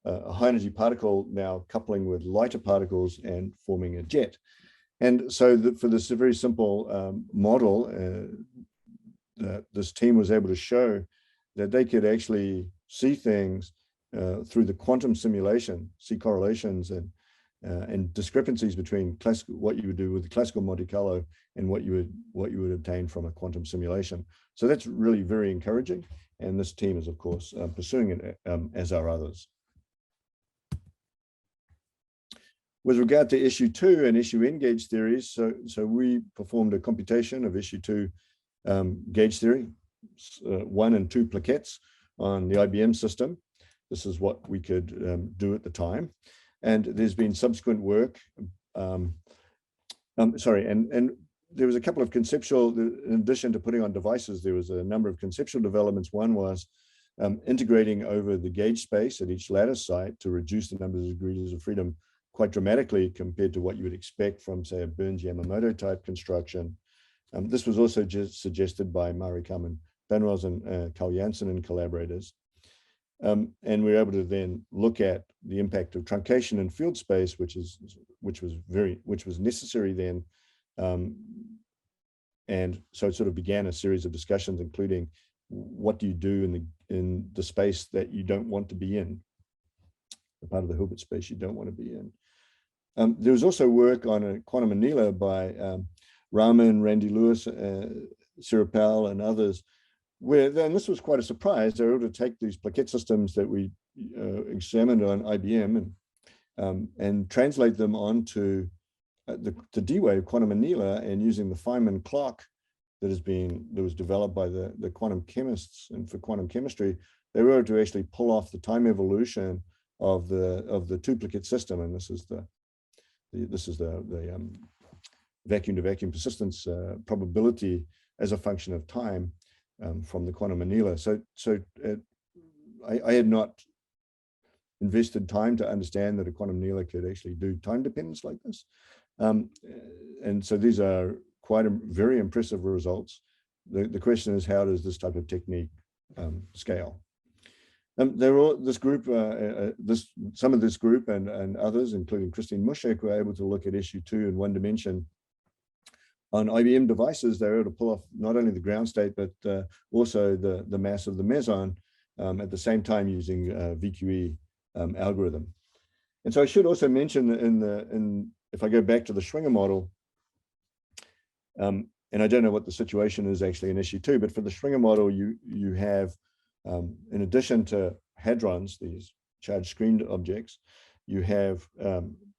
a high energy particle now coupling with lighter particles and forming a jet. And so for this very simple model, this team was able to show that they could actually see things through the quantum simulation, see correlations and discrepancies between what you would do with the classical Monte Carlo and what you would obtain from a quantum simulation. So that's really very encouraging, and this team is, of course, pursuing it, as are others. With regard to issue 2 and issue n gauge theories, so we performed a computation of issue 2 gauge theory, 1 and 2 plaquettes on the IBM system. This is what we could do at the time. And there's been subsequent work. And there was a couple of conceptual, in addition to putting on devices, there was a number of conceptual developments. One was integrating over the gauge space at each lattice site to reduce the number of degrees of freedom quite dramatically compared to what you would expect from, say, a Burns-Yamamoto type construction. This was also just suggested by Mari Carmen Benroz and Carl Janssen and collaborators. And we were able to then look at the impact of truncation in field space, which was necessary then. And so it sort of began a series of discussions, including what do you do in the space that you don't want to be in, the part of the Hilbert space you don't want to be in. There was also work on a quantum annealer by Rahman, Randy Lewis, Sarah Powell, and others, where then this was quite a surprise. They were able to take these plaquette systems that we examined on IBM and translate them onto the D-wave quantum annealer and using the Feynman clock that was developed by the quantum chemists and for quantum chemistry, they were able to actually pull off the time evolution of the duplicate system, and this is the vacuum to vacuum persistence probability as a function of time from the quantum annealer. So I had not invested time to understand that a quantum annealer could actually do time dependence like this. And so these are very impressive results. The question is, how does this type of technique scale? Some of this group and others, including Christine Mushek, were able to look at issue 2 in 1 dimension. On IBM devices, they were able to pull off not only the ground state, but also the mass of the meson at the same time using VQE algorithm. And so I should also mention if I go back to the Schwinger model, and I don't know what the situation is actually in issue 2, but for the Schwinger model, you have, in addition to hadrons, these charged screened objects, you have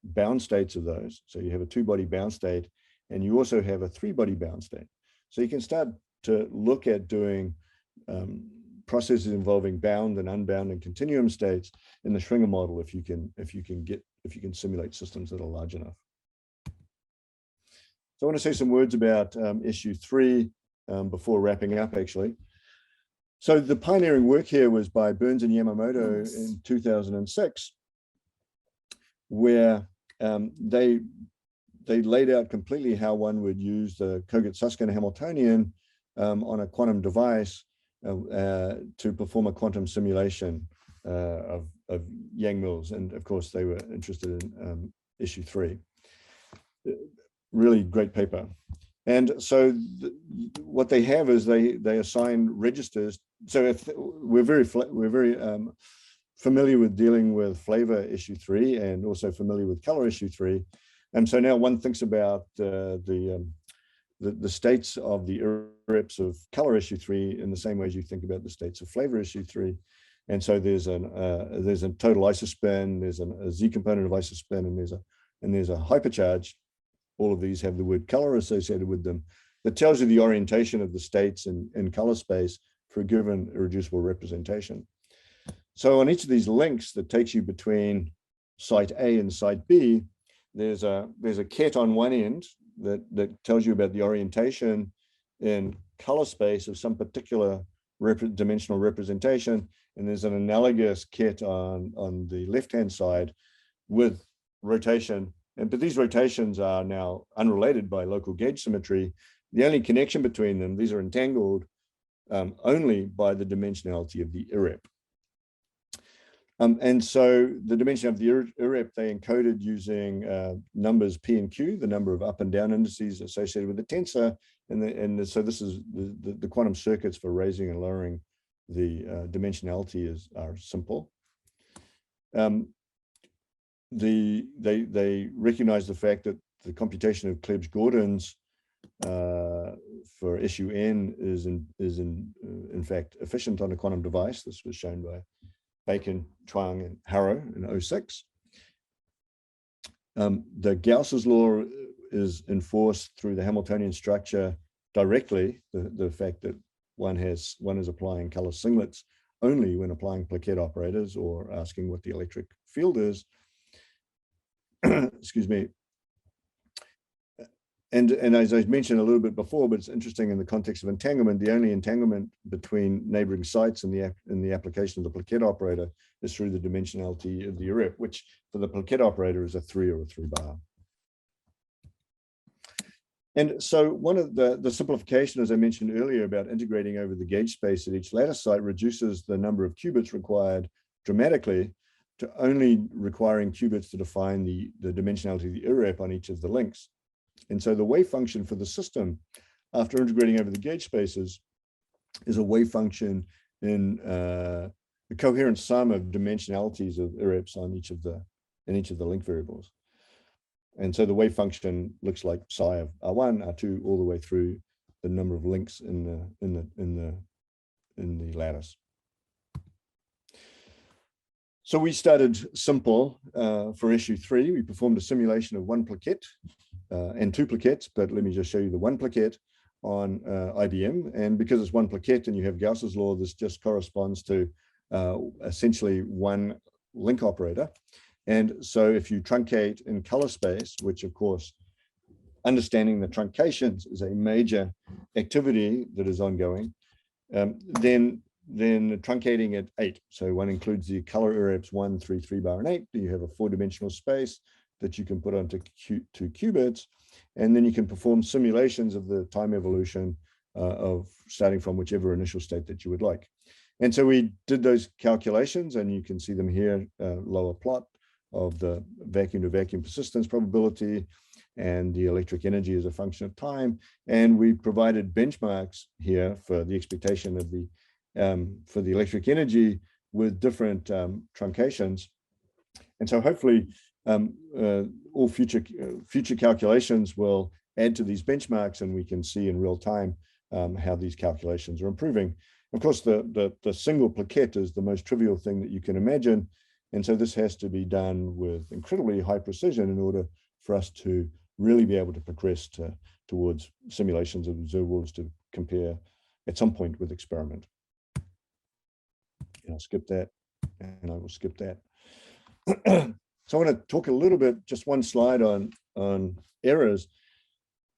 bound states of those. So you have a 2-body bound state, and you also have a 3-body bound state. So you can start to look at doing processes involving bound and unbound and continuum states in the Schwinger model if you can simulate systems that are large enough. So I want to say some words about issue 3 before wrapping up, actually. So the pioneering work here was by Burns and Yamamoto in 2006, where they laid out completely how one would use the Kogut-Susskind Hamiltonian on a quantum device to perform a quantum simulation of Yang-Mills. And of course, they were interested in issue 3. Really great paper. And so what they have is they assign registers. So if we're very familiar with dealing with flavor issue 3 and also familiar with color issue 3. And so now one thinks about the states of the irreps of color issue 3 in the same way as you think about the states of flavor issue 3. And so there's a total isospin, there's a Z component of isospin, and there's a hypercharge. All of these have the word color associated with them that tells you the orientation of the states in color space for a given irreducible representation. So on each of these links that takes you between site A and site B, there's a ket on one end that tells you about the orientation in color space of some particular dimensional representation, and there's an analogous ket on the left-hand side with rotation. But these rotations are now unrelated by local gauge symmetry. The only connection between them, these are entangled only by the dimensionality of the irrep. And so the dimension of the irrep, they encoded using numbers P and Q, the number of up and down indices associated with the tensor. So this is the quantum circuits for raising and lowering the dimensionality are simple. They recognize the fact that the computation of Klebsch-Gordon's for issue N is in fact efficient on a quantum device. This was shown by Bacon, Chuang, and Harrow in 2006. The Gauss's law is enforced through the Hamiltonian structure directly. The fact that one is applying color singlets only when applying plaquette operators or asking what the electric field is. Excuse me. And as I mentioned a little bit before, but it's interesting in the context of entanglement, the only entanglement between neighboring sites in the application of the plaquette operator is through the dimensionality of the irrep, which for the plaquette operator is a 3 or a 3 bar. And so one of the simplification, as I mentioned earlier, about integrating over the gauge space at each lattice site reduces the number of qubits required dramatically to only requiring qubits to define the dimensionality of the irrep on each of the links. And so the wave function for the system after integrating over the gauge spaces is a wave function in the coherent sum of dimensionalities of irreps on each of the link variables. And so the wave function looks like psi of R1, R2, all the way through the number of links in the lattice. So we started simple for issue 3. We performed a simulation of one plaquette and 2 plaquettes, but let me just show you the 1 plaquette on IBM. And because it's 1 plaquette and you have Gauss's law, this just corresponds to essentially 1 link operator. And so if you truncate in color space, which of course, understanding the truncations is a major activity that is ongoing, then truncating at 8. So one includes the color IRAPs 1, 3, 3 bar, and 8. You have a 4-dimensional space that you can put onto 2 qubits, and then you can perform simulations of the time evolution of starting from whichever initial state that you would like. And so we did those calculations, and you can see them here, lower plot of the vacuum to vacuum persistence probability and the electric energy as a function of time. And we provided benchmarks here for the expectation of the for the electric energy with different truncations. And so hopefully all future calculations will add to these benchmarks, and we can see in real time how these calculations are improving. Of course, the single plaquette is the most trivial thing that you can imagine. And so this has to be done with incredibly high precision in order for us to really be able to progress towards simulations of observables to compare at some point with experiment. And I'll skip that, and I will skip that. So I want to talk a little bit, just one slide on errors.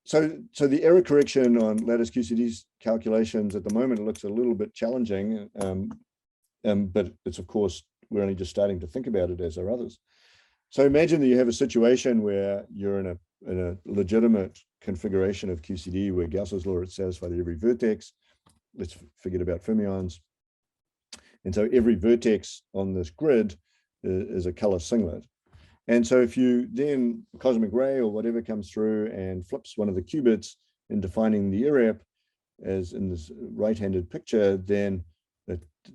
So the error correction on lattice QCD's calculations at the moment looks a little bit challenging, but it's, of course, we're only just starting to think about it, as are others. So imagine that you have a situation where you're in a legitimate configuration of QCD where Gauss's law is satisfied at every vertex. Let's forget about fermions. And so every vertex on this grid is a color singlet. And so if you then cosmic ray or whatever comes through and flips one of the qubits in defining the IRAP, as in this right-handed picture, then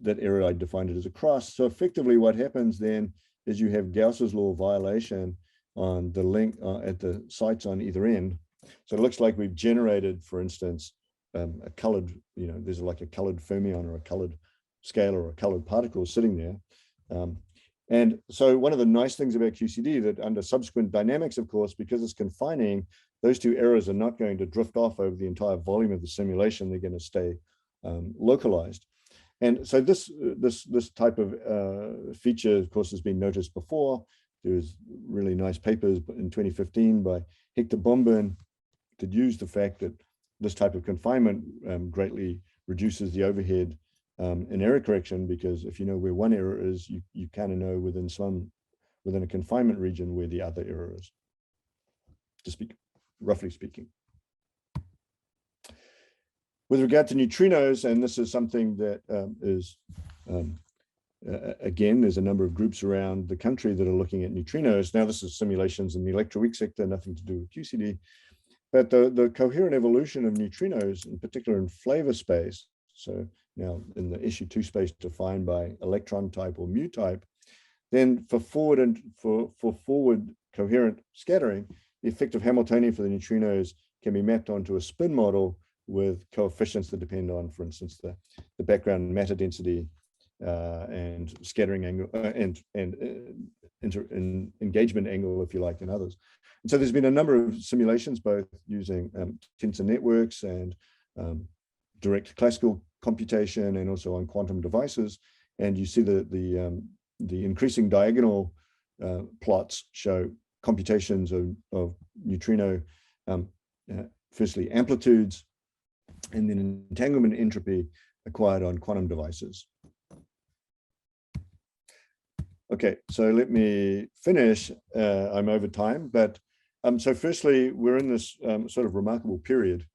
that error, I defined it as a cross. So effectively what happens then is you have Gauss's law violation on the link at the sites on either end. So it looks like we've generated, for instance, a colored, there's like a colored fermion or a colored scalar or a colored particle sitting there. And so one of the nice things about QCD that under subsequent dynamics, of course, because it's confining, those 2 errors are not going to drift off over the entire volume of the simulation. They're going to stay localized. And so this type of feature, of course, has been noticed before. There's really nice papers in 2015 by Hector Bombin that used the fact that this type of confinement greatly reduces the overhead in error correction, because if you know where one error is, you kind of know within a confinement region where the other error is, roughly speaking. With regard to neutrinos, and this is something that again, there's a number of groups around the country that are looking at neutrinos. Now, this is simulations in the electroweak sector, nothing to do with QCD, but the coherent evolution of neutrinos, in particular in flavor space, so now in the issue 2 space defined by electron type or mu type, then for forward coherent scattering, the effective Hamiltonian for the neutrinos can be mapped onto a spin model with coefficients that depend on, for instance, the background matter density and scattering angle and engagement angle, if you like, and others. And so there's been a number of simulations, both using tensor networks and direct classical computation, and also on quantum devices. And you see the increasing diagonal plots show computations of neutrino, firstly amplitudes, and then entanglement entropy acquired on quantum devices. Okay, so let me finish. I'm over time, but so firstly, we're in this sort of remarkable period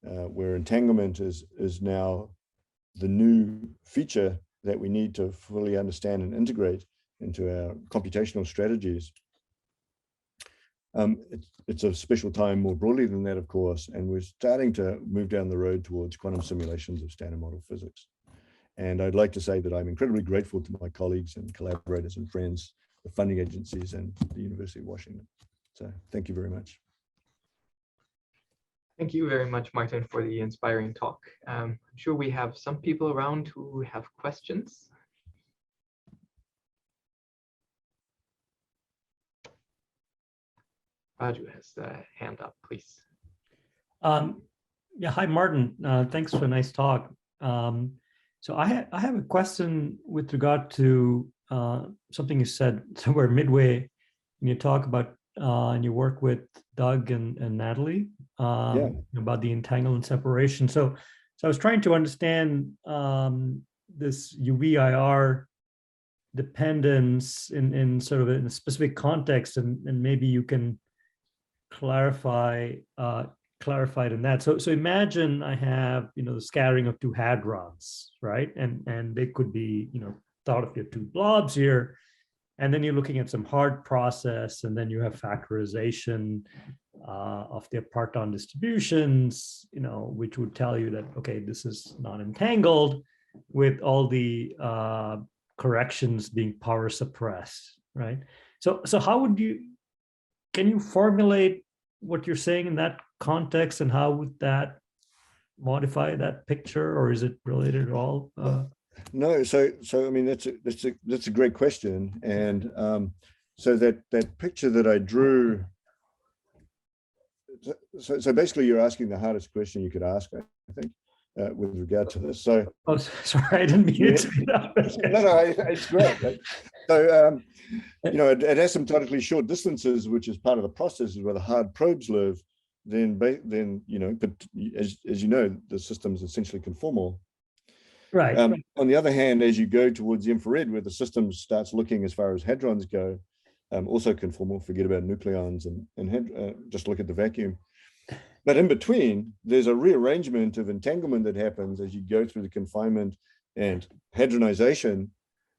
where entanglement is now the new feature that we need to fully understand and integrate into our computational strategies. It's a special time more broadly than that, of course, and we're starting to move down the road towards quantum simulations of standard model physics. And I'd like to say that I'm incredibly grateful to my colleagues and collaborators and friends, the funding agencies, and the University of Washington. So thank you very much. Thank you very much, Martin, for the inspiring talk. I'm sure we have some people around who have questions. Raju has the hand up, please. Yeah, hi, Martin. Thanks for a nice talk. So I have a question with regard to something you said somewhere midway when you talk about and you work with Doug and Natalie about the entanglement separation. So I was trying to understand this UV-IR dependence in sort of in a specific context, and maybe you can clarify it in that. So imagine I have, the scattering of two hadrons, right? And they could be, thought of your two blobs here, and then you're looking at some hard process, and then you have factorization of their parton distributions, which would tell you that, okay, this is not entangled with all the corrections being power suppressed, right? So how can you formulate what you're saying in that context, and how would that modify that picture, or is it related at all? No, so I mean that's a great question, and so that picture that I drew. So basically, you're asking the hardest question you could ask, I think, with regard to this. So, oh, sorry, I didn't mean it. No, it's great. Right? So, at asymptotically short distances, which is part of the process, is where the hard probes live. Then but as you know, the system's essentially conformal. Right. On the other hand, as you go towards the infrared, where the system starts looking as far as hadrons go, also conformal. Forget about nucleons and just look at the vacuum. But in between, there's a rearrangement of entanglement that happens as you go through the confinement and hadronization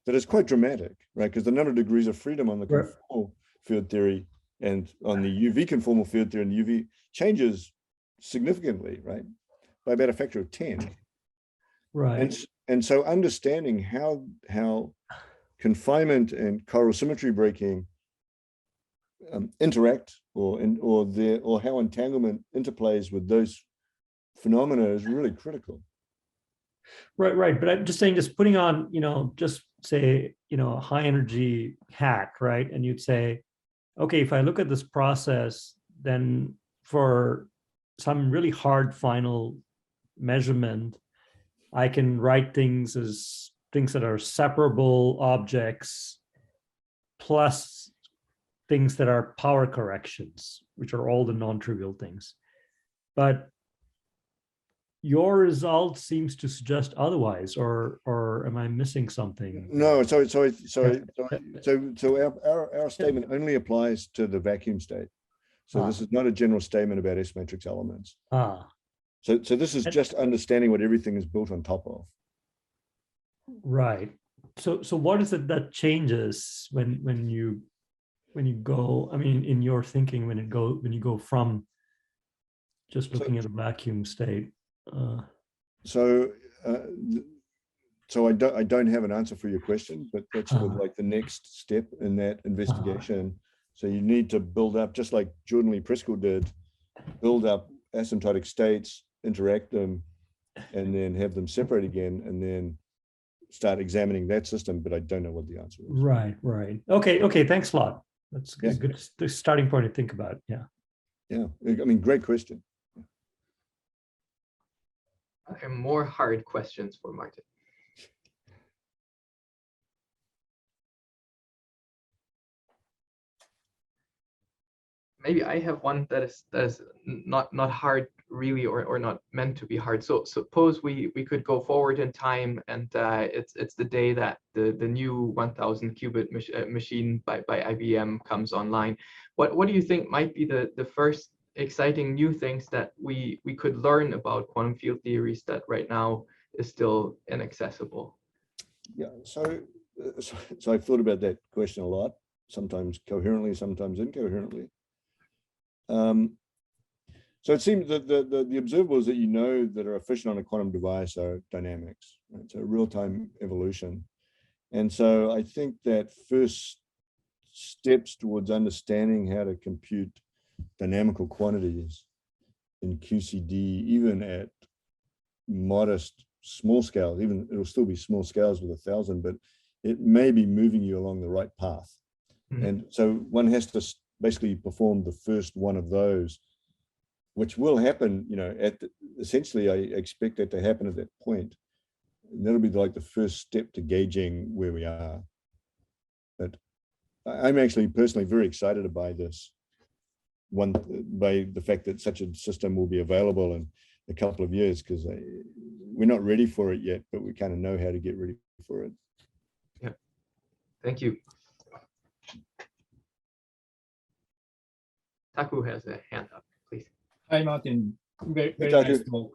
that is quite dramatic, right? Because the number of degrees of freedom on the conformal field theory and on the UV conformal field theory and the UV changes significantly, right? By about a factor of 10. Right. And so understanding how confinement and chiral symmetry breaking interact, or how entanglement interplays with those phenomena is really critical. Right. But I'm just saying, just putting on, just say, a high energy hat, right? And you'd say, okay, if I look at this process, then for some really hard final measurement, I can write things as things that are separable objects plus things that are power corrections, which are all the non-trivial things. But your result seems to suggest otherwise, or am I missing something? No, so our statement only applies to the vacuum state. So this is not a general statement about S matrix elements. So this is just understanding what everything is built on top of. Right. So what is it that changes when you go, I mean, in your thinking, when you go from just looking at a vacuum state? So I don't have an answer for your question, but that's sort of like the next step in that investigation. So you need to build up, just like Jordan Lee Preskel did, build up asymptotic states, interact them, and then have them separate again, and then start examining that system. But I don't know what the answer is. Right. Okay. Thanks a lot. That's a good starting point to think about. Yeah. I mean, great question. And more hard questions for Martin. Maybe I have one that is not hard really, or not meant to be hard. So suppose we could go forward in time, and it's the day that the new 1000 qubit machine by IBM comes online. What do you think might be the first exciting new things that we could learn about quantum field theories that right now is still inaccessible? Yeah, so I've thought about that question a lot, sometimes coherently, sometimes incoherently. So it seems that the observables that that are efficient on a quantum device are dynamics, right? So real-time evolution. And so I think that first steps towards understanding how to compute dynamical quantities in QCD, even at modest small scales, even it'll still be small scales with 1000, but it may be moving you along the right path. And so one has to basically performed the first one of those, which will happen, essentially I expect that to happen at that point. And that'll be like the first step to gauging where we are. But I'm actually personally very excited by this one, by the fact that such a system will be available in a couple of years, because we're not ready for it yet, but we kind of know how to get ready for it. Yeah, thank you. Taku has a hand up, please. Hi, Martin. Very Hey, nice Taku. talk.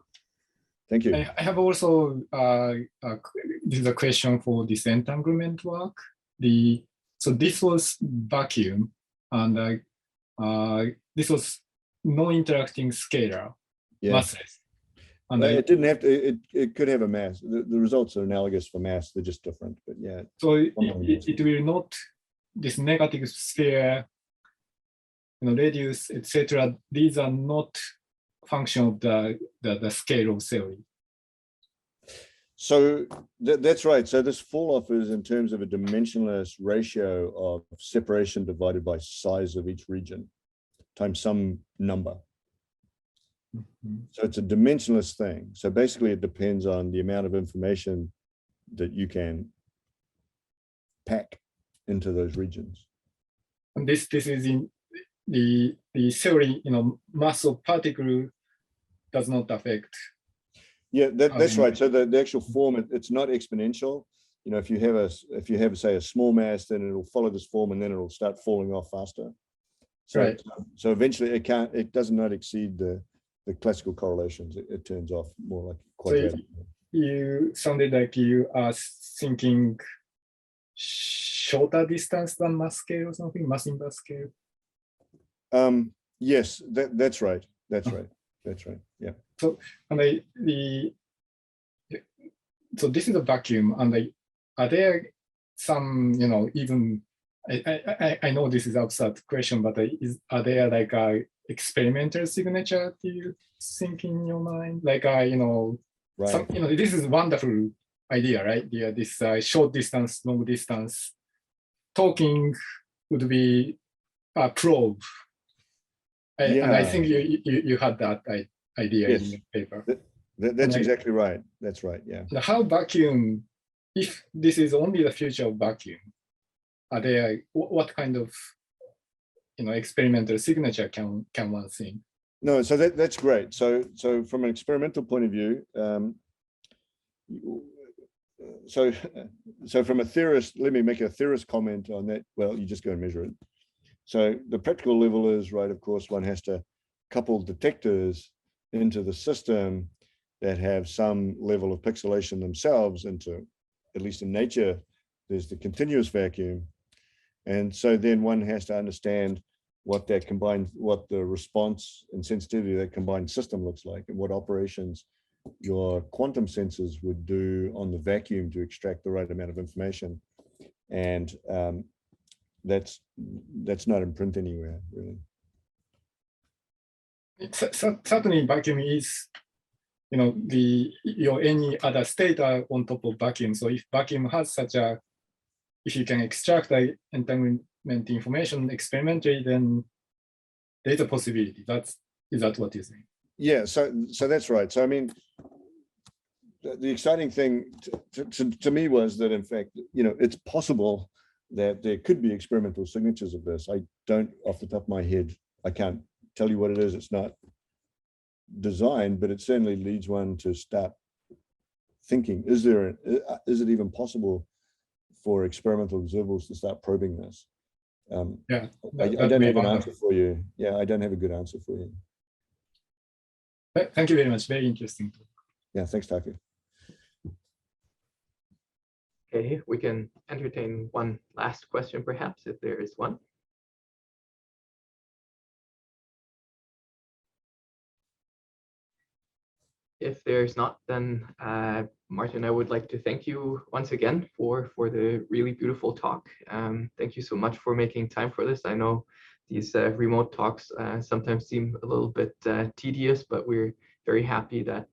Thank you. I have also, this is a question for this entanglement work. So this was vacuum, and this was non-interacting scalar, massless. And it didn't have to, it could have a mass. The results are analogous for mass, they're just different, but yeah. So it will not, this negative sphere, radius, etc. These are not function of the scale of theory. So that's right. So this fall off is in terms of a dimensionless ratio of separation divided by size of each region times some number. So it's a dimensionless thing. So basically it depends on the amount of information that you can pack into those regions. And this is in the theory, mass of particle does not affect. Yeah, that's right. So the actual form, it's not exponential. If you have say a small mass, then it'll follow this form and then it'll start falling off faster. So, right. So eventually it does not exceed the classical correlations. It turns off more like quadratic. So you sounded like you are thinking shorter distance than mass scale or something, mass inverse scale. Yes, that's right. That's right. That's right. Yeah. So and so this is a vacuum, and are there some, even I know this is abstract question, but are there like a experimental signature do you think in your mind? Like right. some, this is a wonderful idea, right? Yeah, this short distance, long distance talking would be a probe. And I think you had that idea in your paper. That's exactly right. That's right. Yeah. How vacuum, if this is only the future of vacuum, are there, what kind of experimental signature can one think? No, so that's great. So from an experimental point of view, so from a theorist, let me make a theorist comment on that. Well, you just go and measure it. So the practical level is, right, of course, one has to couple detectors into the system that have some level of pixelation themselves into, at least in nature, there's the continuous vacuum. And so then one has to understand what the response and sensitivity of that combined system looks like, and what operations your quantum sensors would do on the vacuum to extract the right amount of information. And that's not in print anywhere, really. Certainly vacuum is, any other state are on top of vacuum. So if vacuum has if you can extract the entanglement information experimentally, then there's a possibility. Is that what you're saying? Yeah, so that's right. So I mean, the exciting thing to me was that, in fact, it's possible that there could be experimental signatures of this. I don't, off the top of my head, I can't tell you what it is. It's not designed, but it certainly leads one to start thinking, is it even possible for experimental observables to start probing this? Yeah, I don't have an answer for you. Yeah, I don't have a good answer for you. Thank you very much. Very interesting. Yeah, thanks, Taku. Okay, we can entertain one last question, perhaps, if there is one. If there's not, then Martin, I would like to thank you once again for the really beautiful talk. Thank you so much for making time for this. I know these remote talks sometimes seem a little bit tedious, but we're very happy that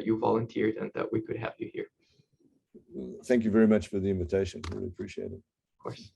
you volunteered and that we could have you here. Thank you very much for the invitation. Really appreciate it. Of course.